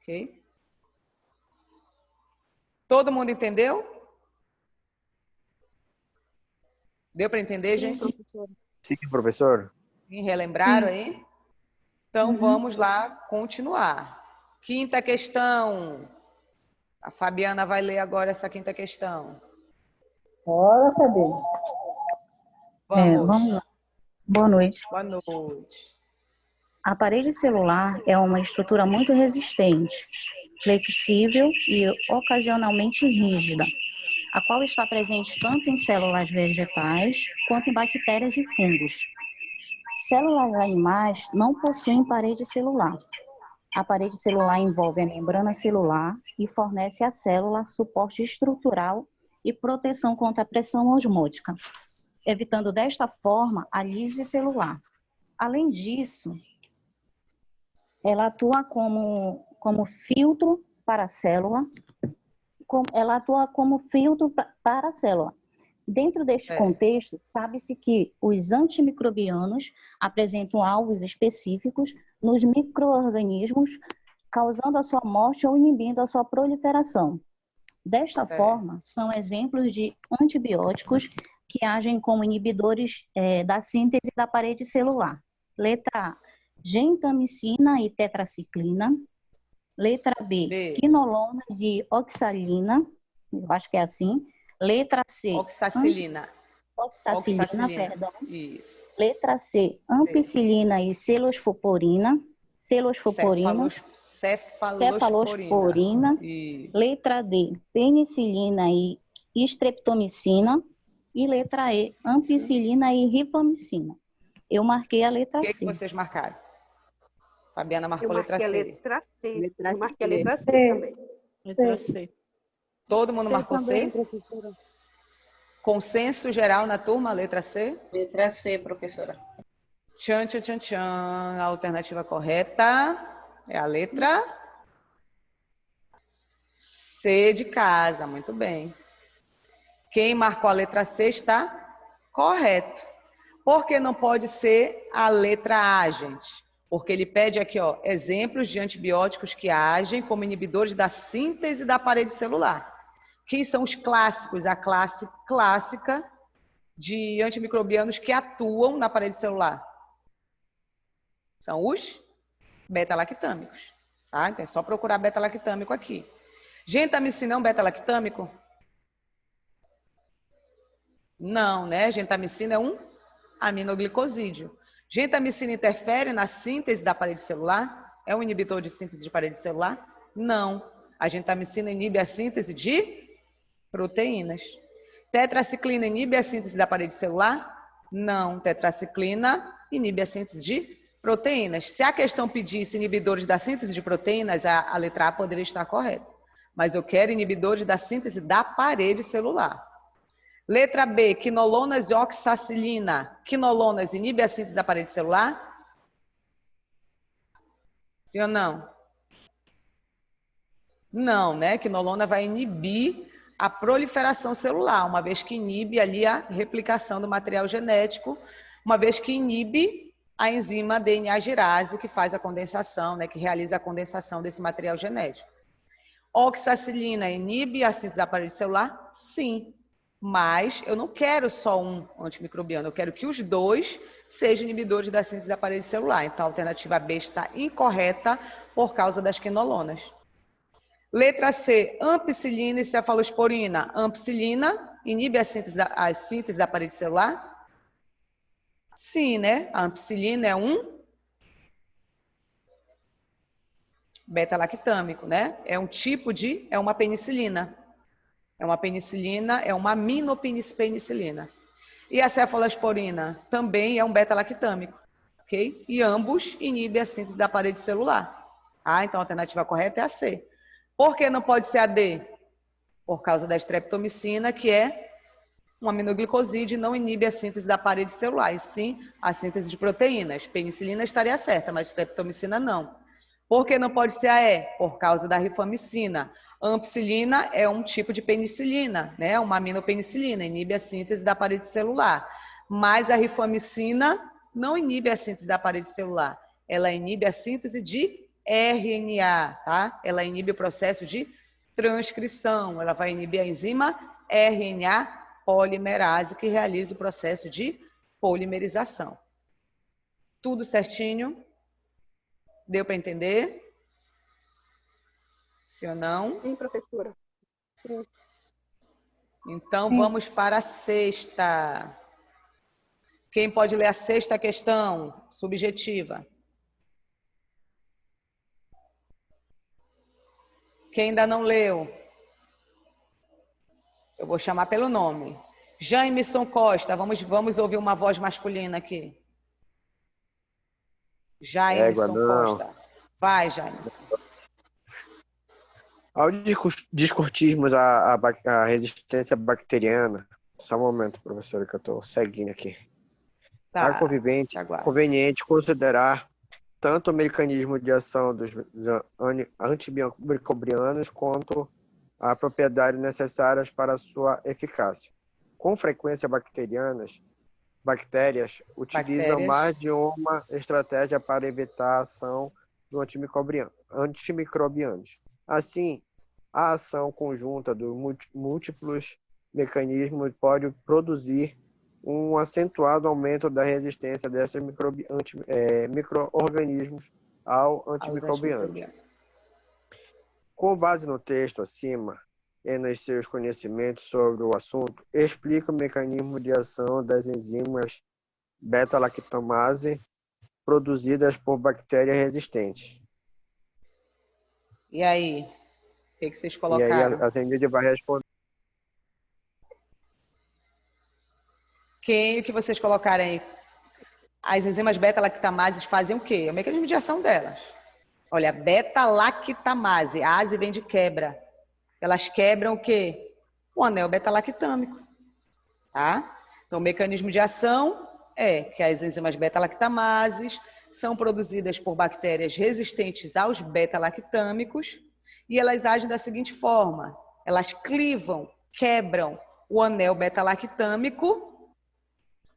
ok? Todo mundo entendeu? Deu para entender, Sim, gente? professora. Sim, professor. Sim, relembraram aí? Então, vamos lá continuar. Quinta questão. A Fabiana vai ler agora essa quinta questão. Bora, Fabiana. Vamos. Vamos lá. Boa noite. Boa noite. A parede celular é uma estrutura muito resistente, flexível e ocasionalmente rígida, a qual está presente tanto em células vegetais quanto em bactérias e fungos. Células animais não possuem parede celular. A parede celular envolve a membrana celular e fornece à célula suporte estrutural e proteção contra a pressão osmótica, evitando desta forma a lise celular. Além disso, ela atua como filtro para a célula. Para a célula. Dentro deste contexto, sabe-se que os antimicrobianos apresentam alvos específicos nos micro-organismos, causando a sua morte ou inibindo a sua proliferação. Desta forma, são exemplos de antibióticos que agem como inibidores da síntese da parede celular. Letra A, gentamicina e tetraciclina. Letra B, quinolonas e oxalina. Eu acho que é assim. Letra C, Oxacilina. Oxacilina, perdão. Isso. Letra C, ampicilina e celosporina. Cefalosporina. Letra D, penicilina e streptomicina. E letra E, ampicilina e rifamicina. Eu marquei a letra C. O C. que vocês marcaram? Fabiana marcou Eu a letra C. letra C. Eu marquei a letra C também. Letra C. Todo mundo marcou também, C? professora. Consenso geral na turma, letra C? Letra C, professora. Tchan, tchan, tchan, tchan. A alternativa correta é a letra C de casa. Muito bem. Quem marcou a letra C está correto. Por que não pode ser a letra A, gente? Porque ele pede aqui, ó, exemplos de antibióticos que agem como inibidores da síntese da parede celular. Quem são os clássicos? A classe clássica de antimicrobianos que atuam na parede celular. São os beta-lactâmicos. Tá? Então é só procurar beta-lactâmico aqui. Gentamicina é um beta-lactâmico? Não, né? Gentamicina é um aminoglicosídeo. Gentamicina interfere na síntese da parede celular? É um inibitor de síntese de parede celular? Não. A gentamicina inibe a síntese de proteínas. Tetraciclina inibe a síntese da parede celular? Não. Tetraciclina inibe a síntese de proteínas. Se a questão pedisse inibidores da síntese de proteínas, a letra A poderia estar correta. Mas eu quero inibidores da síntese da parede celular. Letra B, quinolonas e oxacilina. Quinolonas inibe a síntese da parede celular? Sim ou não? Não, né? Quinolona vai inibir a proliferação celular, uma vez que inibe ali a replicação do material genético, uma vez que inibe a enzima DNA girase, que faz a condensação, né? Que realiza a condensação desse material genético. Oxacilina inibe a síntese da parede celular? Sim. Mas eu não quero só um antimicrobiano, eu quero que os dois sejam inibidores da síntese da parede celular. Então, a alternativa B está incorreta por causa das quinolonas. Letra C, ampicilina e cefalosporina. Ampicilina inibe a síntese da parede celular? Sim, né? A ampicilina é um beta-lactâmico, né? É um tipo de, é uma penicilina. É uma penicilina, é uma aminopenicilina. E a cefalosporina também é um beta-lactâmico, ok? E ambos inibem a síntese da parede celular. Ah, então a alternativa correta é a C. Por que não pode ser a D? Por causa da streptomicina, que é Um aminoglicosídeo não inibe a síntese da parede celular, e sim a síntese de proteínas. Penicilina estaria certa, mas streptomicina não. Por que não pode ser a E? Por causa da rifamicina. Ampicilina é um tipo de penicilina, né? Uma aminopenicilina, inibe a síntese da parede celular. Mas a rifamicina não inibe a síntese da parede celular. Ela inibe a síntese de RNA, tá? Ela inibe o processo de transcrição. Ela vai inibir a enzima RNA polimerase, que realiza o processo de polimerização. Tudo certinho? Deu para entender? Sim ou não? Sim, professora. Sim. Então, vamos para a sexta. Quem pode ler a sexta questão? Subjetiva. Quem ainda não leu? Eu vou chamar pelo nome. Jaimson Costa. Vamos ouvir uma voz masculina aqui. Jaimson Costa. Vai, Jaimson. Ao discutirmos a resistência bacteriana, só um momento, professora, que eu estou seguindo aqui. Tá, é conveniente considerar tanto o mecanismo de ação dos antimicrobianos quanto as propriedades necessárias para a sua eficácia. Com frequência, bactérias utilizam mais de uma estratégia para evitar a ação dos antimicrobianos. Assim, a ação conjunta dos múltiplos mecanismos pode produzir um acentuado aumento da resistência destes micro-organismos ao antimicrobiano. Com base no texto acima e nos seus conhecimentos sobre o assunto, explica o mecanismo de ação das enzimas beta-lactamase produzidas por bactérias resistentes. E aí? O que vocês colocaram? E aí a Zenilde vai responder. O que vocês colocaram aí? As enzimas beta-lactamases fazem o quê? É o mecanismo de ação delas. Olha, beta-lactamase, a ase vem de quebra. Elas quebram o quê? O anel beta-lactâmico. Tá? Então, o mecanismo de ação é que as enzimas beta-lactamases são produzidas por bactérias resistentes aos beta-lactâmicos e elas agem da seguinte forma: elas clivam, quebram o anel beta-lactâmico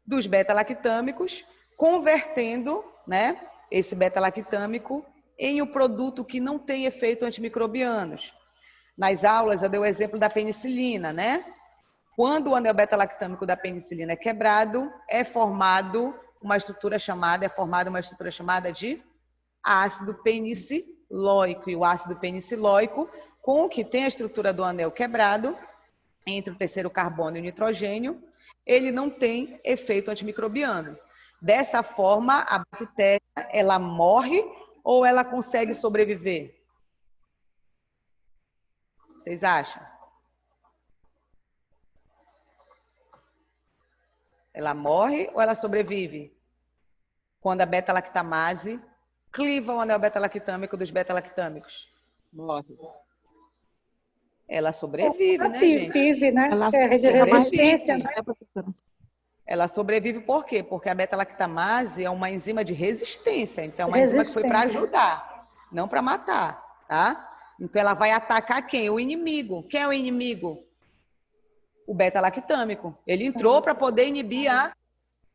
dos beta-lactâmicos, convertendo, né, esse beta-lactâmico em um produto que não tem efeito antimicrobianos. Nas aulas eu dei o exemplo da penicilina, né? Quando o anel beta-lactâmico da penicilina é quebrado, é formada uma estrutura chamada de ácido penicilóico. E o ácido penicilóico, com o que tem a estrutura do anel quebrado, entre o terceiro carbono e o nitrogênio, ele não tem efeito antimicrobiano. Dessa forma, a bactéria, ela morre ou ela consegue sobreviver? Vocês acham? Ela morre ou ela sobrevive? Quando a beta-lactamase cliva o anel beta-lactâmico dos beta-lactâmicos. Morre. Ela sobrevive, né, gente? Vive, né? Ela Resistência, né? Ela sobrevive por quê? Porque a beta-lactamase é uma enzima de resistência. Então, é uma enzima que foi para ajudar, não para matar, tá? Então, ela vai atacar quem? O inimigo. Quem é o inimigo? O beta-lactâmico. Ele entrou para poder inibir a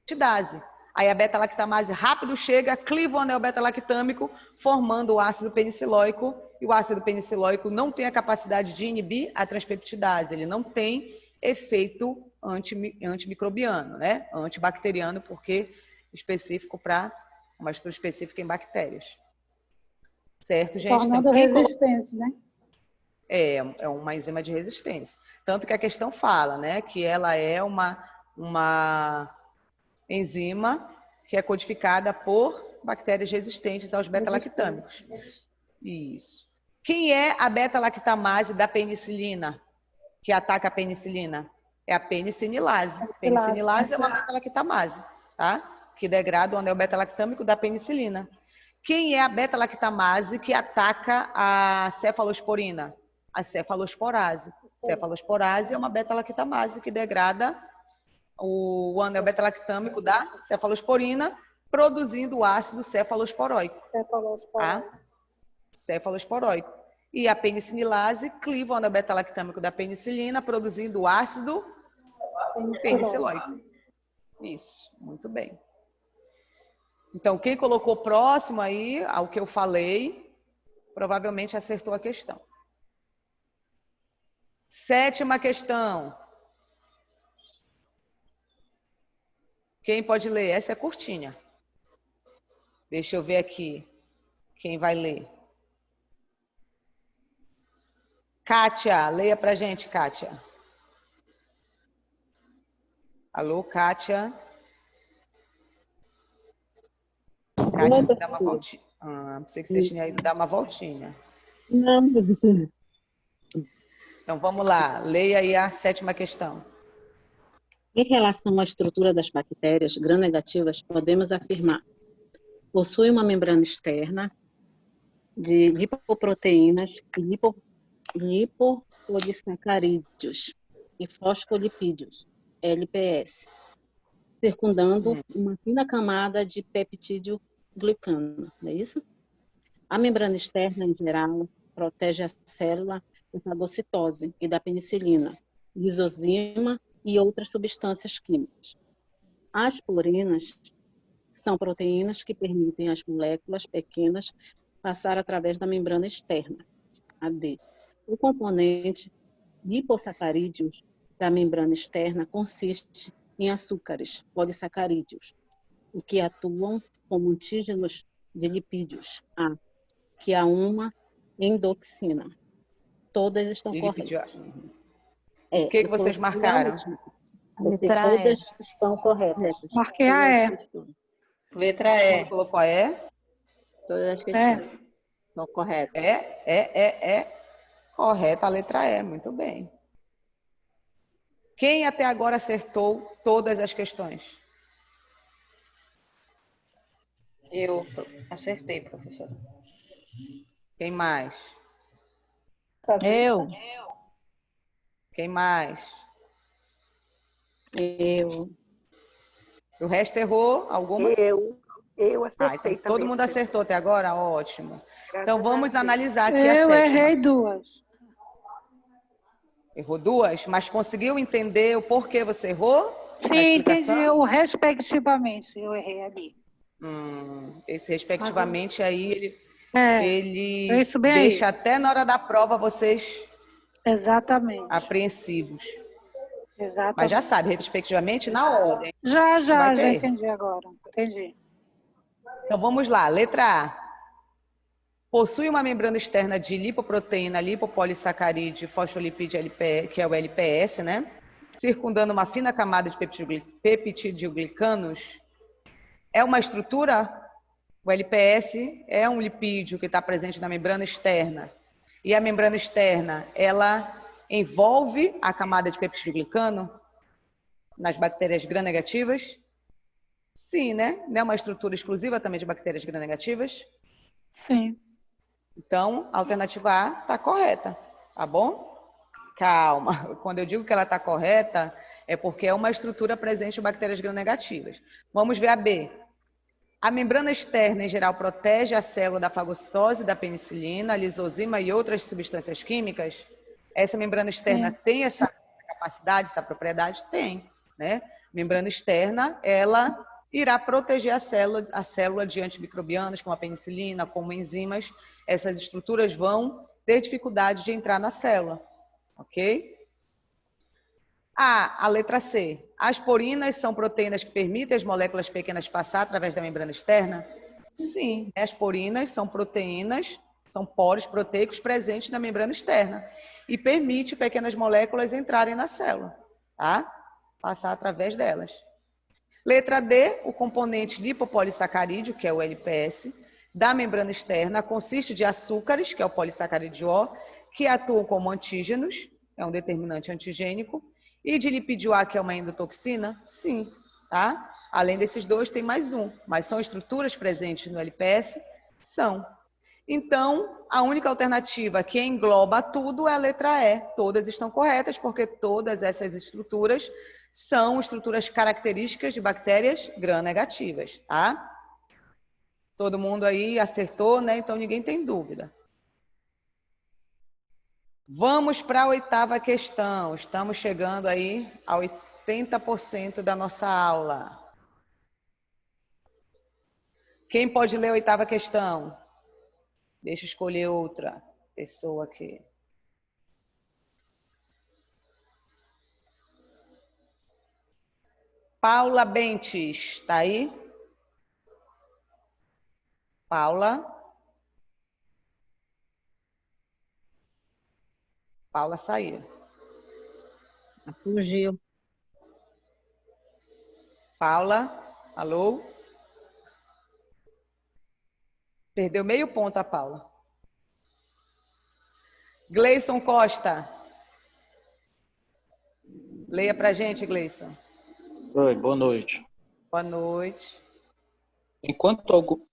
peptidase. Aí a beta-lactamase rápido chega, cliva o anel beta-lactâmico, formando o ácido penicilóico, e o ácido penicilóico não tem a capacidade de inibir a transpeptidase, ele não tem efeito antimicrobiano, né? Antibacteriano, porque específico para uma estrutura específica em bactérias. Certo, gente? Tornando resistência, né? É uma enzima de resistência. Tanto que a questão fala, né, que ela é uma enzima que é codificada por bactérias resistentes aos beta-lactâmicos. Isso. Quem é a beta-lactamase da penicilina, que ataca a penicilina? É a penicinilase. Penicinilase é uma beta-lactamase, tá? Que degrada o anel beta-lactâmico da penicilina. Quem é a beta-lactamase que ataca a cefalosporina? A cefalosporase. Cefalosporase é uma beta-lactamase que degrada o anel beta-lactâmico da cefalosporina, produzindo o ácido cefalosporóico. Tá? Cefalosporóico. E a penicilase cliva o anel beta-lactâmico da penicilina, produzindo o ácido penicilóico. Isso, muito bem. Então, quem colocou próximo aí ao que eu falei, provavelmente acertou a questão. 7ª questão. Quem pode ler? Essa é curtinha. Deixa eu ver aqui quem vai ler. Kátia, leia pra gente, Kátia. Alô, Kátia? Kátia, dá uma voltinha. Pensei que você tinha ido dar uma voltinha. Não, Então, vamos lá. Leia aí a 7ª questão. em relação à estrutura das bactérias gram-negativas, podemos afirmar: possui uma membrana externa de lipoproteínas, lipopolissacarídeos e fosfolipídios, LPS, circundando uma fina camada de peptídeo glicano, não é isso? A membrana externa, em geral, protege a célula da fagocitose e da penicilina, lisozima e outras substâncias químicas. As porinas são proteínas que permitem às moléculas pequenas passar através da membrana externa, AD. O componente lipossacarídeos da membrana externa consiste em açúcares polissacarídeos, o que atuam como antígenos de lipídios, que há uma endoxina. Todas estão corretas. O que vocês marcaram? Todas estão corretas. Marquei a E. Letra E. Colocou a E? Todas as questões estão corretas. Correta a letra E, muito bem. Quem até agora acertou todas as questões? Eu acertei, professora. Quem mais? Eu. Quem mais? Eu. O resto errou? Alguma? Eu acertei então todo também, mundo professora. acertou até agora? Ótimo. Graças Então vamos a Deus. analisar aqui a Eu 7ª. errei 2. Errou 2? Mas conseguiu entender o porquê você errou? Sim, entendi. O respectivamente, eu errei ali. Esse respectivamente aí, ele é isso bem deixa aí. até na hora da prova vocês Exatamente. apreensivos. Exatamente. Mas já sabe, respectivamente, na ordem. Já entendi agora. Entendi. Então vamos lá, letra A. Possui uma membrana externa de lipoproteína, lipopolissacarídeo, fosfolipídio, que é o LPS, né? Circundando uma fina camada de peptidoglicanos. É uma estrutura? O LPS é um lipídio que está presente na membrana externa. E a membrana externa, ela envolve a camada de peptidoglicano nas bactérias gram-negativas? Sim, né? Não é uma estrutura exclusiva também de bactérias gram-negativas? Sim. Então, a alternativa A está correta, tá bom? Calma. Quando eu digo que ela está correta, é porque é uma estrutura presente em bactérias gram-negativas. Vamos ver a B. A membrana externa, em geral, protege a célula da fagocitose, da penicilina, lisozima e outras substâncias químicas? Essa membrana externa tem essa capacidade, essa propriedade? Tem, né? Membrana externa, ela irá proteger a célula de antimicrobianos, como a penicilina, como enzimas. Essas estruturas vão ter dificuldade de entrar na célula, ok? A letra C. As porinas são proteínas que permitem as moléculas pequenas passar através da membrana externa? Sim, as porinas são proteínas, são poros proteicos presentes na membrana externa e permite pequenas moléculas entrarem na célula, tá? Passar através delas. Letra D, o componente lipopolissacarídeo, que é o LPS, da membrana externa consiste de açúcares, que é o polissacarídeo O, que atuam como antígenos, é um determinante antigênico, e de lipídio A, que é uma endotoxina? Sim, tá? Além desses dois, tem mais um, mas são estruturas presentes no LPS? São. Então, a única alternativa que engloba tudo é a letra E. Todas estão corretas, porque todas essas estruturas são estruturas características de bactérias gram-negativas, tá? Todo mundo aí acertou, né? Então, ninguém tem dúvida. Vamos para a 8ª questão. Estamos chegando aí a 80% da nossa aula. Quem pode ler a 8ª questão? Deixa eu escolher outra pessoa aqui. Paula Bentes, está aí? Paula? Paula saiu. Fugiu. Paula, alô? Perdeu meio ponto a Paula. Gleison Costa. Leia para a gente, Gleison. Oi, boa noite. Boa noite. Enquanto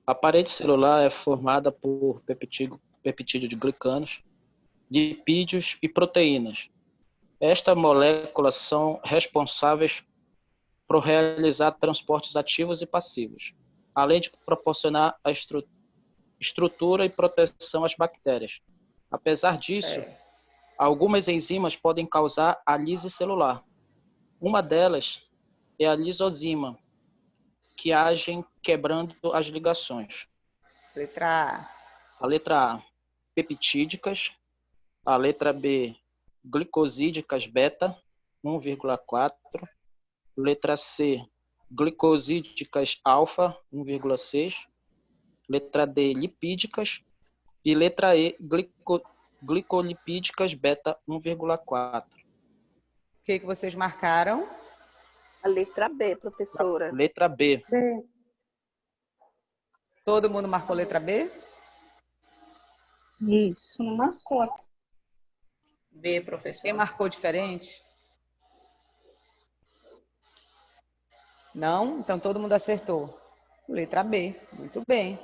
a parede celular é formada por peptídeo de glicanos, lipídios e proteínas. Estas moléculas são responsáveis por realizar transportes ativos e passivos, além de proporcionar a estrutura e proteção às bactérias. Apesar disso, algumas enzimas podem causar a lise celular. Uma delas é a lisozima, que agem quebrando as ligações. Letra A. A letra A, peptídicas. A letra B, glicosídicas beta, 1,4. Letra C, glicosídicas alfa, 1,6. Letra D, lipídicas. E letra E, glicolipídicas beta, 1,4. O que vocês marcaram? A letra B, professora. Letra B. Todo mundo marcou letra B? Isso, não marcou. B, professor. Quem marcou diferente? Não? Então todo mundo acertou. Letra B. Muito bem.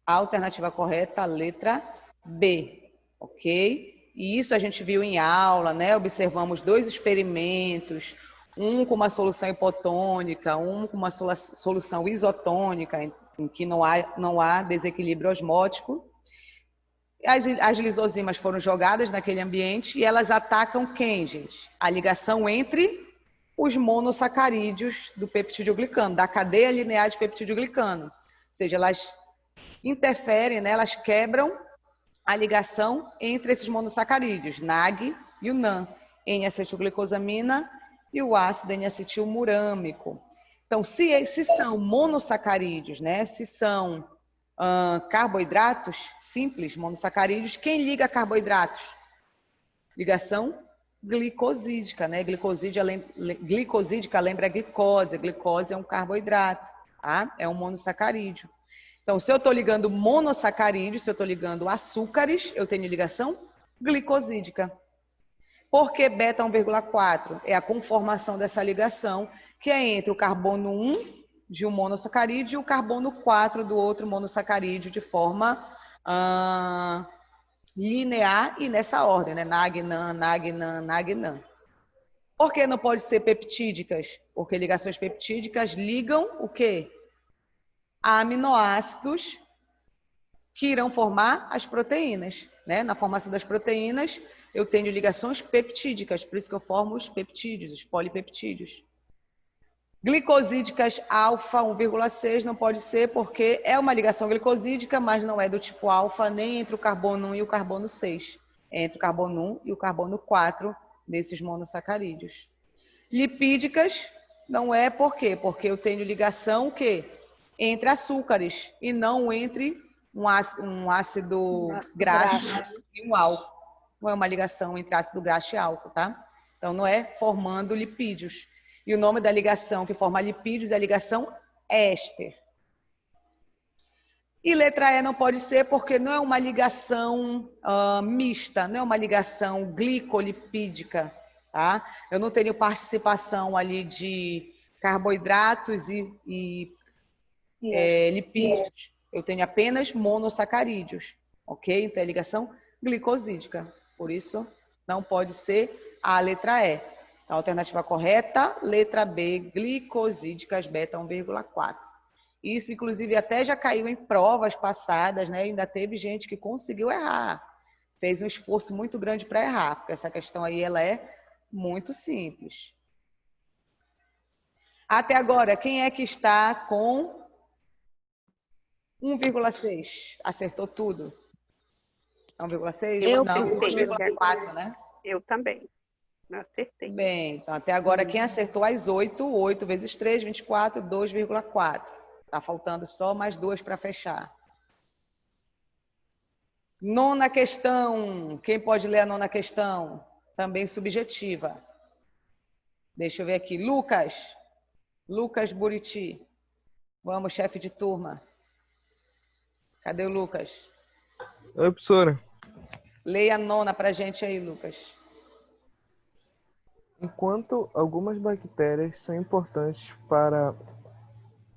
A alternativa correta, a letra B. Ok? E isso a gente viu em aula, né? Observamos 2 experimentos, um com uma solução hipotônica, um com uma solução isotônica, em que não há desequilíbrio osmótico. As lisosimas foram jogadas naquele ambiente e elas atacam quem, gente? A ligação entre os monossacarídeos do peptidoglicano, da cadeia linear de peptidoglicano. Ou seja, elas interferem, né? Elas quebram a ligação entre esses monossacarídeos, NAG e o NAN, N-acetilglicosamina e o ácido N-acetilmurâmico. Então, se são monossacarídeos, né? Se são carboidratos simples, monossacarídeos, quem liga carboidratos? Ligação glicosídica, né? Glicosídica lembra a glicose. A glicose é um carboidrato, tá? É um monossacarídeo. Então, se eu estou ligando monossacarídeos, se eu estou ligando açúcares, eu tenho ligação glicosídica. Por que beta 1,4? É a conformação dessa ligação, que é entre o carbono 1 de um monossacarídeo e o carbono 4 do outro monossacarídeo de forma linear e nessa ordem, né? NAG-NAN, NAG-NAN, NAG-NAN. Por que não pode ser peptídicas? Porque ligações peptídicas ligam o quê? Aminoácidos que irão formar as proteínas, né? Na formação das proteínas, eu tenho ligações peptídicas, por isso que eu formo os peptídeos, os polipeptídeos. Glicosídicas alfa 1,6 não pode ser porque é uma ligação glicosídica, mas não é do tipo alfa nem entre o carbono 1 e o carbono 6. É entre o carbono 1 e o carbono 4 desses monossacarídeos. Lipídicas não é por quê? Porque eu tenho ligação o quê? Entre açúcares e não entre um ácido graxo e um álcool. Não é uma ligação entre ácido graxo e álcool, tá? Então não é formando lipídios. E o nome da ligação que forma lipídios é a ligação éster. E letra E não pode ser porque não é uma ligação mista, não é uma ligação glicolipídica, tá? Eu não tenho participação ali de carboidratos e lipídios. Eu tenho apenas monossacarídeos, ok? Então é ligação glicosídica. Por isso, não pode ser a letra E. A alternativa correta, letra B, glicosídicas beta 1,4. Isso, inclusive, até já caiu em provas passadas, né? Ainda teve gente que conseguiu errar. Fez um esforço muito grande para errar, porque essa questão aí ela é muito simples. Até agora, quem é que está com 1,6? Acertou tudo? 1,6? Eu Não, acertei. 2,4, né? Eu também. Acertei. Bem, então até agora quem acertou as 8, 8 vezes 3, 24, 2,4. Tá faltando só mais 2 para fechar. Nona questão. Quem pode ler a nona questão? Também subjetiva. Deixa eu ver aqui. Lucas. Lucas Buriti. Vamos, chefe de turma. Cadê o Lucas? Oi, professora. Leia a nona pra gente aí, Lucas. Enquanto algumas bactérias são importantes para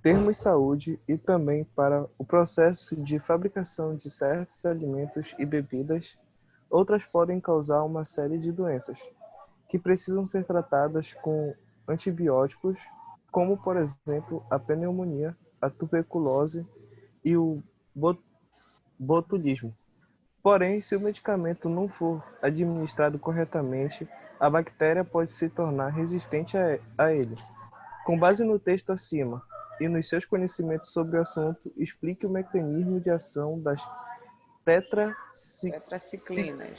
termos saúde e também para o processo de fabricação de certos alimentos e bebidas, outras podem causar uma série de doenças que precisam ser tratadas com antibióticos, como, por exemplo, a pneumonia, a tuberculose e o botulismo. Porém, se o medicamento não for administrado corretamente, a bactéria pode se tornar resistente a ele. Com base no texto acima e nos seus conhecimentos sobre o assunto, explique o mecanismo de ação das tetraciclinas.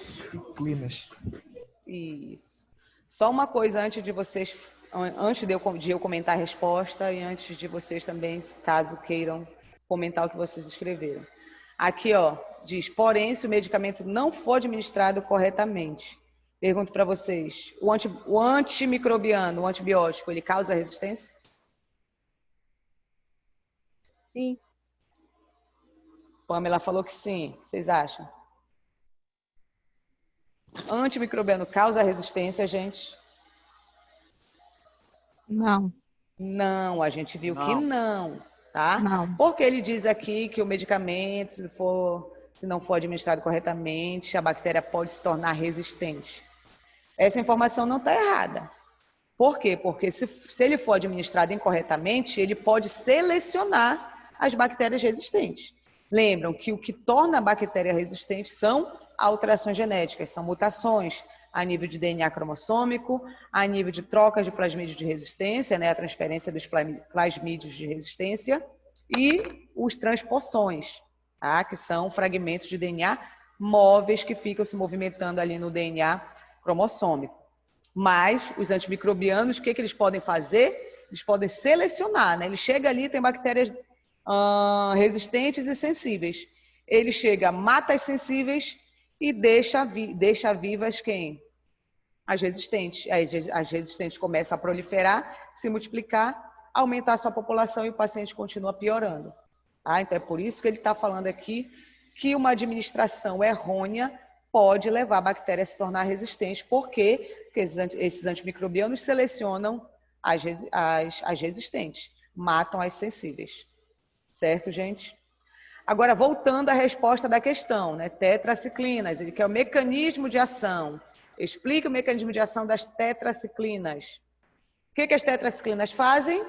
Isso. Só uma coisa antes de vocês, antes de eu comentar a resposta e antes de vocês também, caso queiram comentar o que vocês escreveram. Aqui, ó, diz, porém, se o medicamento não for administrado corretamente, pergunto para vocês, o antimicrobiano, o antibiótico, ele causa resistência? Sim. Pamela falou que sim. Vocês acham? Antimicrobiano causa resistência, gente? Não. Não, a gente viu que não, tá? Não. Porque ele diz aqui que o medicamento, se não for administrado corretamente, a bactéria pode se tornar resistente. Essa informação não está errada. Por quê? Porque se ele for administrado incorretamente, ele pode selecionar as bactérias resistentes. Lembram que o que torna a bactéria resistente são alterações genéticas, são mutações a nível de DNA cromossômico, a nível de trocas de plasmídios de resistência, né, a transferência dos plasmídios de resistência, e os transpossões, tá, que são fragmentos de DNA móveis que ficam se movimentando ali no DNA cromossômico. Mas os antimicrobianos, o que eles podem fazer? Eles podem selecionar, né? Ele chega ali, tem bactérias resistentes e sensíveis. Ele chega, mata as sensíveis e deixa vivas quem? As resistentes. As resistentes começam a proliferar, se multiplicar, aumentar a sua população e o paciente continua piorando. Tá? Então é por isso que ele está falando aqui que uma administração errônea pode levar a bactéria a se tornar resistente. Por quê? Porque esses antimicrobianos selecionam as resistentes, matam as sensíveis. Certo, gente? Agora, voltando à resposta da questão, né? Tetraciclinas, ele quer o mecanismo de ação. Explique o mecanismo de ação das tetraciclinas. O que as tetraciclinas fazem?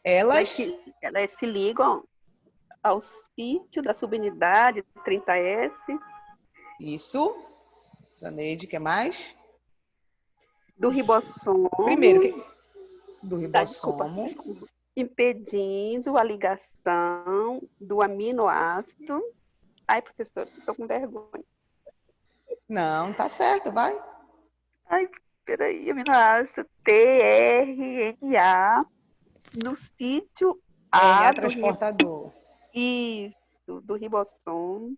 Elas se ligam ao sítio da subunidade 30S. Isso. Zaneide, o que mais? Do ribossomo. Primeiro, do ribossomo. Desculpa. Impedindo a ligação do aminoácido. Ai, professor, estou com vergonha. Não, tá certo, vai. Ai, peraí, aminoácido tRNA no sítio A do transportador. Isso, do ribossomo.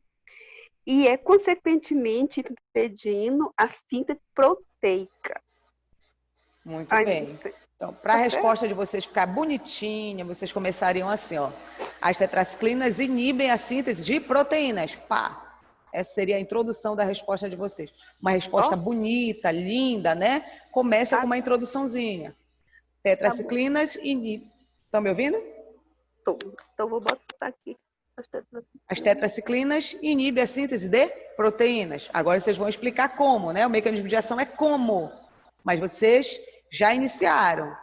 E é, consequentemente, impedindo a síntese proteica. Muito bem. Então, para a resposta de vocês ficar bonitinha, vocês começariam assim, ó. As tetraciclinas inibem a síntese de proteínas. Pá! Essa seria a introdução da resposta de vocês. Uma resposta bonita, linda, né? Começa com uma introduçãozinha. Tetraciclinas inibem. Estão me ouvindo? Estou. Então, vou botar aqui. As tetraciclinas inibem a síntese de proteínas. Agora vocês vão explicar como, né? O mecanismo de ação é como, mas vocês já iniciaram.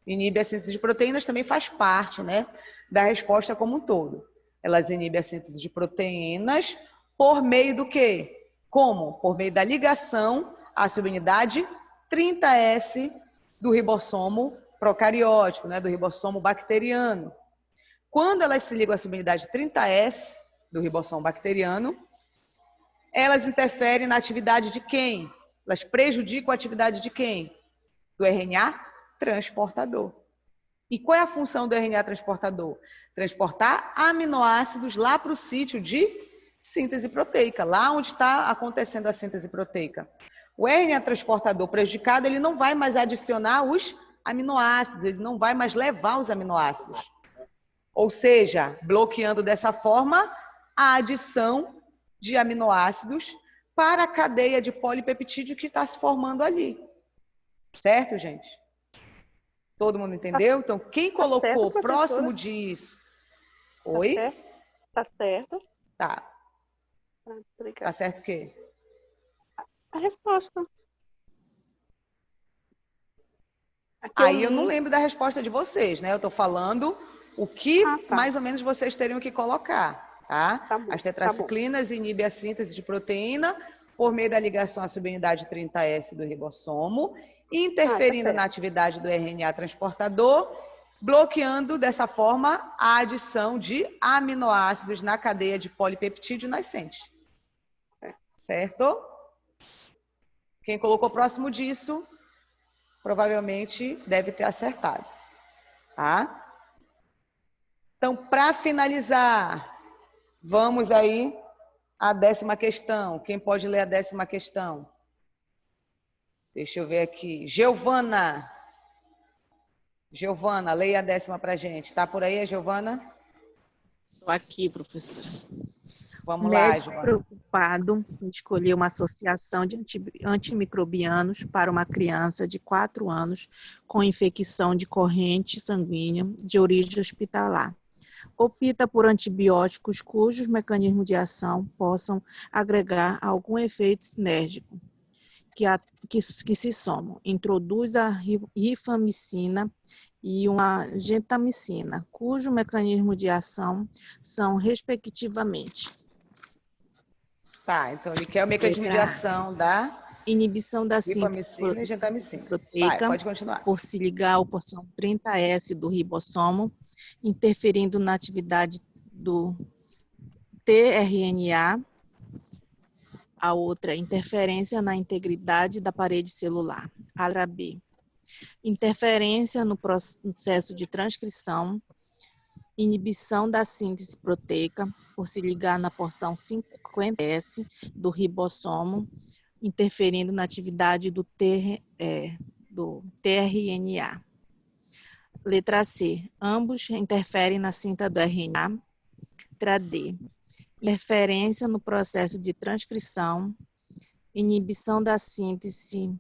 Inibe a síntese de proteínas também faz parte, né, da resposta como um todo. Elas inibem a síntese de proteínas por meio do quê? Como? Por meio da ligação à subunidade 30S do ribossomo procariótico, né, do ribossomo bacteriano. Quando elas se ligam à subunidade 30S do ribossomo bacteriano, elas interferem na atividade de quem? Elas prejudicam a atividade de quem? Do RNA transportador. E qual é a função do RNA transportador? Transportar aminoácidos lá para o sítio de síntese proteica, lá onde está acontecendo a síntese proteica. O RNA transportador prejudicado, ele não vai mais adicionar os aminoácidos, ele não vai mais levar os aminoácidos. Ou seja, bloqueando dessa forma a adição de aminoácidos para a cadeia de polipeptídeo que está se formando ali. Certo, gente? Todo mundo entendeu? Então, quem colocou certo, próximo disso? Oi? Tá certo. Tá. Tá certo o quê? A resposta. Aí eu não lembro da resposta de vocês, né? Eu estou falando o que mais ou menos vocês teriam que colocar, tá? Tá bom, As tetraciclinas inibem a síntese de proteína por meio da ligação à subunidade 30S do ribossomo, interferindo na atividade do RNA transportador, bloqueando dessa forma a adição de aminoácidos na cadeia de polipeptídeo nascente. Certo? Quem colocou próximo disso, provavelmente deve ter acertado. Tá? Então, para finalizar, vamos aí à 10ª questão. Quem pode ler a 10ª questão? Deixa eu ver aqui. Giovana. Giovana, leia a 10ª para a gente. Está por aí, Giovana? Estou aqui, professora. Vamos lá, Médico Giovana. preocupado em escolher uma associação de antimicrobianos para uma criança de 4 anos com infecção de corrente sanguínea de origem hospitalar. Opta por antibióticos cujos mecanismos de ação possam agregar algum efeito sinérgico que se somam. Introduz a rifamicina e uma gentamicina, cujo mecanismo de ação são, respectivamente... Tá, então ele quer o mecanismo de ação da inibição da rifamicina e gentamicina. proteica, Pode continuar. por se ligar ao porção 30S do ribossomo, interferindo na atividade do tRNA. A outra, interferência na integridade da parede celular. A letra B. Interferência no processo de transcrição, inibição da síntese proteica, por se ligar na porção 50S do ribossomo, interferindo na atividade do tRNA. Letra C. Ambos interferem na cinta do RNA. Letra D. Interferência no processo de transcrição, inibição da síntese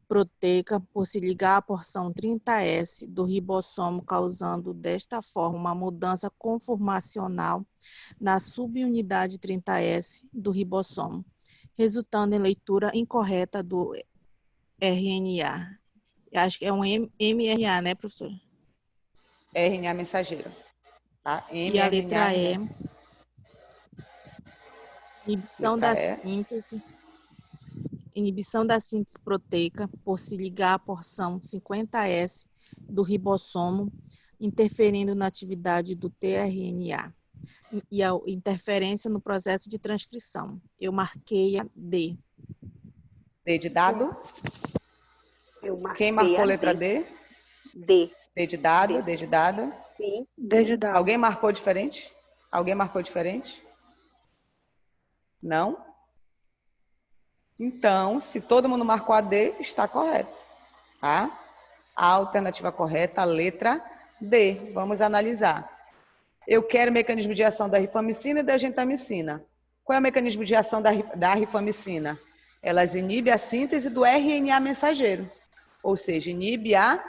proteica por se ligar à porção 30S do ribossomo, causando desta forma uma mudança conformacional na subunidade 30S do ribossomo, resultando em leitura incorreta do RNA. Acho que é um mRNA, né, professor? RNA mensageiro. Tá? E a letra E. Inibição da síntese proteica por se ligar à porção 50S do ribossomo, interferindo na atividade do tRNA. E a interferência no processo de transcrição. Eu marquei a D. D de dado? Eu marquei. Quem marcou a letra D? D. D de dado, D de dado. Sim. D de dado. Alguém marcou diferente? Alguém marcou diferente? Não? Então, se todo mundo marcou a D, está correto. Tá? A alternativa correta, a letra D. Vamos analisar. Eu quero o mecanismo de ação da rifamicina e da gentamicina. Qual é o mecanismo de ação da rifamicina? Elas inibem a síntese do RNA mensageiro. Ou seja, inibe a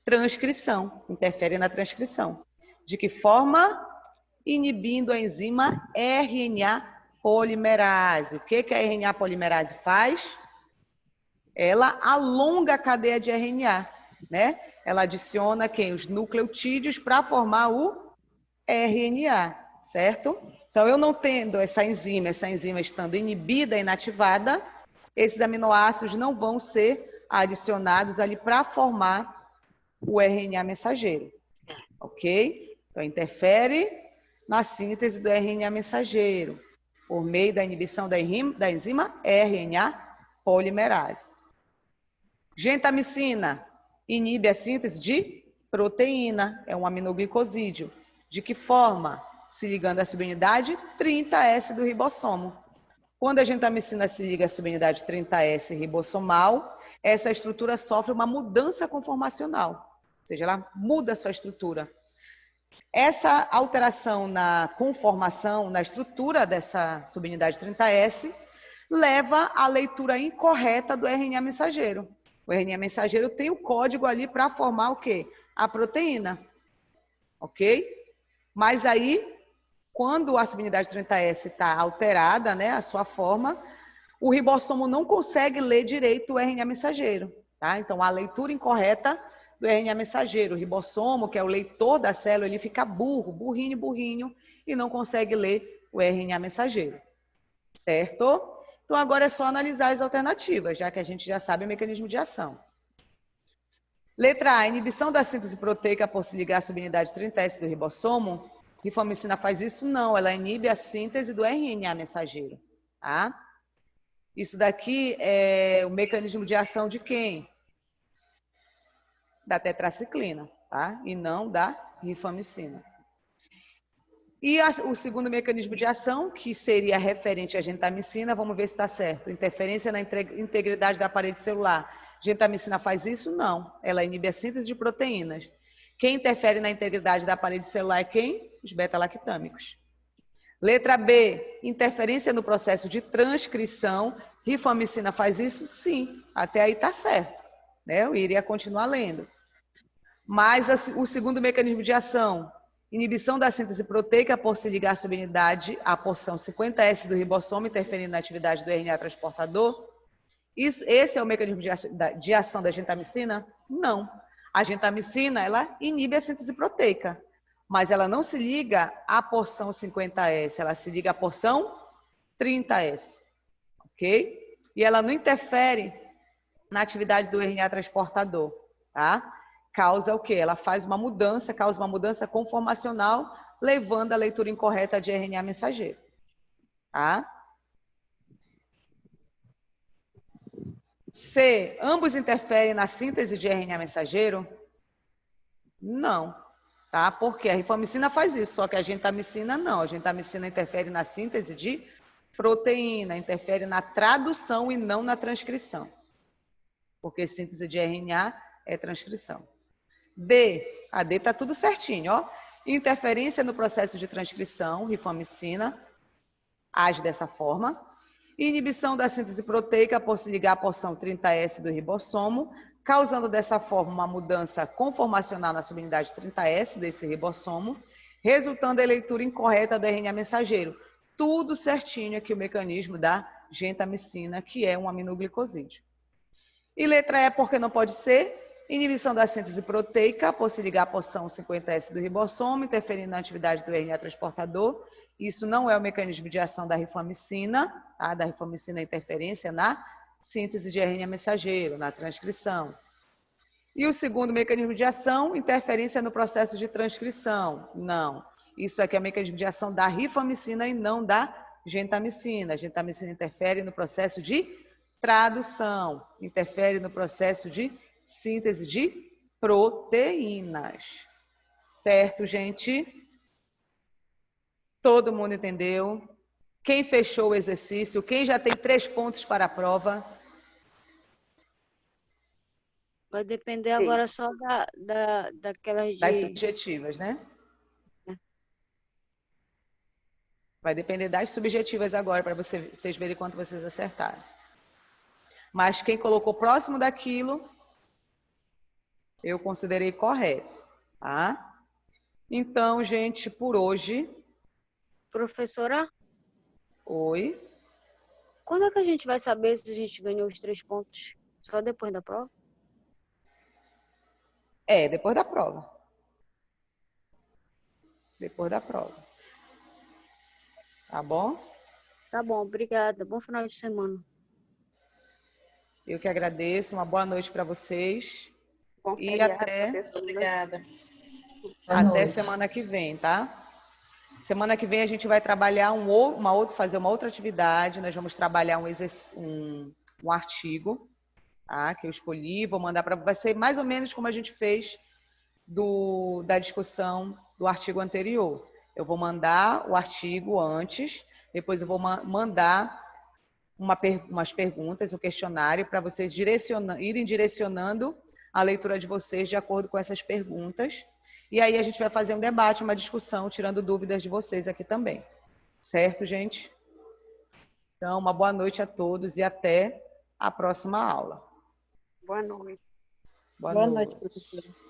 transcrição, interfere na transcrição. De que forma? inibindo a enzima RNA polimerase. O que a RNA polimerase faz? Ela alonga a cadeia de RNA, né? Ela adiciona quem? Os nucleotídeos para formar o RNA, certo? Então, eu não tendo essa enzima estando inibida, inativada, esses aminoácidos não vão ser adicionados ali para formar o RNA mensageiro, ok? Então, interfere na síntese do RNA mensageiro, por meio da inibição da enzima RNA polimerase. Gentamicina inibe a síntese de proteína, é um aminoglicosídeo. De que forma? Se ligando à subunidade 30S do ribossomo. Quando a gentamicina se liga à subunidade 30S ribossomal, essa estrutura sofre uma mudança conformacional, ou seja, ela muda a sua estrutura. Essa alteração na conformação, na estrutura dessa subunidade 30S, leva à leitura incorreta do RNA mensageiro. O RNA mensageiro tem o código ali para formar o quê? A proteína, ok? Mas aí, quando a subunidade 30S está alterada, né, a sua forma, o ribossomo não consegue ler direito o RNA mensageiro, tá? Então, a leitura incorreta do RNA mensageiro, o ribossomo, que é o leitor da célula, ele fica burrinho, e não consegue ler o RNA mensageiro, certo? Então, agora é só analisar as alternativas, já que a gente já sabe o mecanismo de ação. Letra A, inibição da síntese proteica por se ligar à subunidade 30S do ribossomo. Rifamicina faz isso? Não, ela inibe a síntese do RNA mensageiro, tá? Isso daqui é o mecanismo de ação de quem? Da tetraciclina, tá? E não da rifamicina. E o segundo mecanismo de ação, que seria referente à gentamicina, vamos ver se está certo. Interferência na integridade da parede celular. Gentamicina faz isso? Não. Ela inibe a síntese de proteínas. Quem interfere na integridade da parede celular é quem? Os beta-lactâmicos. Letra B, interferência no processo de transcrição. Rifamicina faz isso? Sim. Até aí está certo, né? Eu iria continuar lendo. Mas o segundo mecanismo de ação, inibição da síntese proteica por se ligar à subunidade à porção 50S do ribossomo, interferindo na atividade do RNA transportador. Esse é o mecanismo de ação da gentamicina? Não. A gentamicina, ela inibe a síntese proteica, mas ela não se liga à porção 50S, ela se liga à porção 30S, ok? E ela não interfere na atividade do RNA transportador, tá? Causa o quê? Ela faz uma mudança, causa uma mudança conformacional, levando à leitura incorreta de RNA mensageiro. Tá? C. Ambos interferem na síntese de RNA mensageiro? Não. Tá? Porque a rifamicina faz isso, só que a gentamicina não. A gentamicina interfere na síntese de proteína, interfere na tradução e não na transcrição. Porque síntese de RNA é transcrição. D. A D está tudo certinho, ó. Interferência no processo de transcrição, rifamicina, age dessa forma. Inibição da síntese proteica por se ligar à porção 30S do ribossomo, causando dessa forma uma mudança conformacional na subunidade 30S desse ribossomo, resultando em leitura incorreta do RNA mensageiro. Tudo certinho aqui o mecanismo da gentamicina, que é um aminoglicosídeo. E letra E, porque não pode ser? Inibição da síntese proteica por se ligar à porção 50S do ribossomo, interferindo na atividade do RNA transportador. Isso não é o mecanismo de ação da rifamicina, tá? Da rifamicina é interferência na síntese de RNA mensageiro, na transcrição. E o segundo mecanismo de ação, interferência no processo de transcrição. Não. Isso aqui é o mecanismo de ação da rifamicina e não da gentamicina. A gentamicina interfere no processo de tradução, interfere no processo de síntese de proteínas. Certo, gente? Todo mundo entendeu? Quem fechou o exercício? Quem já tem 3 pontos para a prova? Vai depender agora só daquelas de... Das subjetivas, né? Vai depender das subjetivas agora, para vocês verem quanto vocês acertaram. Mas quem colocou próximo daquilo, eu considerei correto, tá? Então, gente, por hoje Professora, Oi? quando é que a gente vai saber se a gente ganhou os 3 pontos? Só depois da prova? Depois da prova. Depois da prova. Tá bom? Tá bom, obrigada. Bom final de semana. Eu que agradeço. Uma boa noite para vocês. Bom E feriado, até professora. Obrigada. até semana que vem, tá? Semana que vem a gente vai trabalhar fazer uma outra atividade. Nós vamos trabalhar um artigo, tá? Que eu escolhi, vou mandar para. Vai ser mais ou menos como a gente fez da discussão do artigo anterior. Eu vou mandar o artigo antes, depois eu vou mandar umas perguntas, um questionário, para vocês irem direcionando a leitura de vocês de acordo com essas perguntas. E aí a gente vai fazer um debate, uma discussão, tirando dúvidas de vocês aqui também. Certo, gente? Então, uma boa noite a todos e até a próxima aula. Boa noite. Boa Boa noite. noite, professora.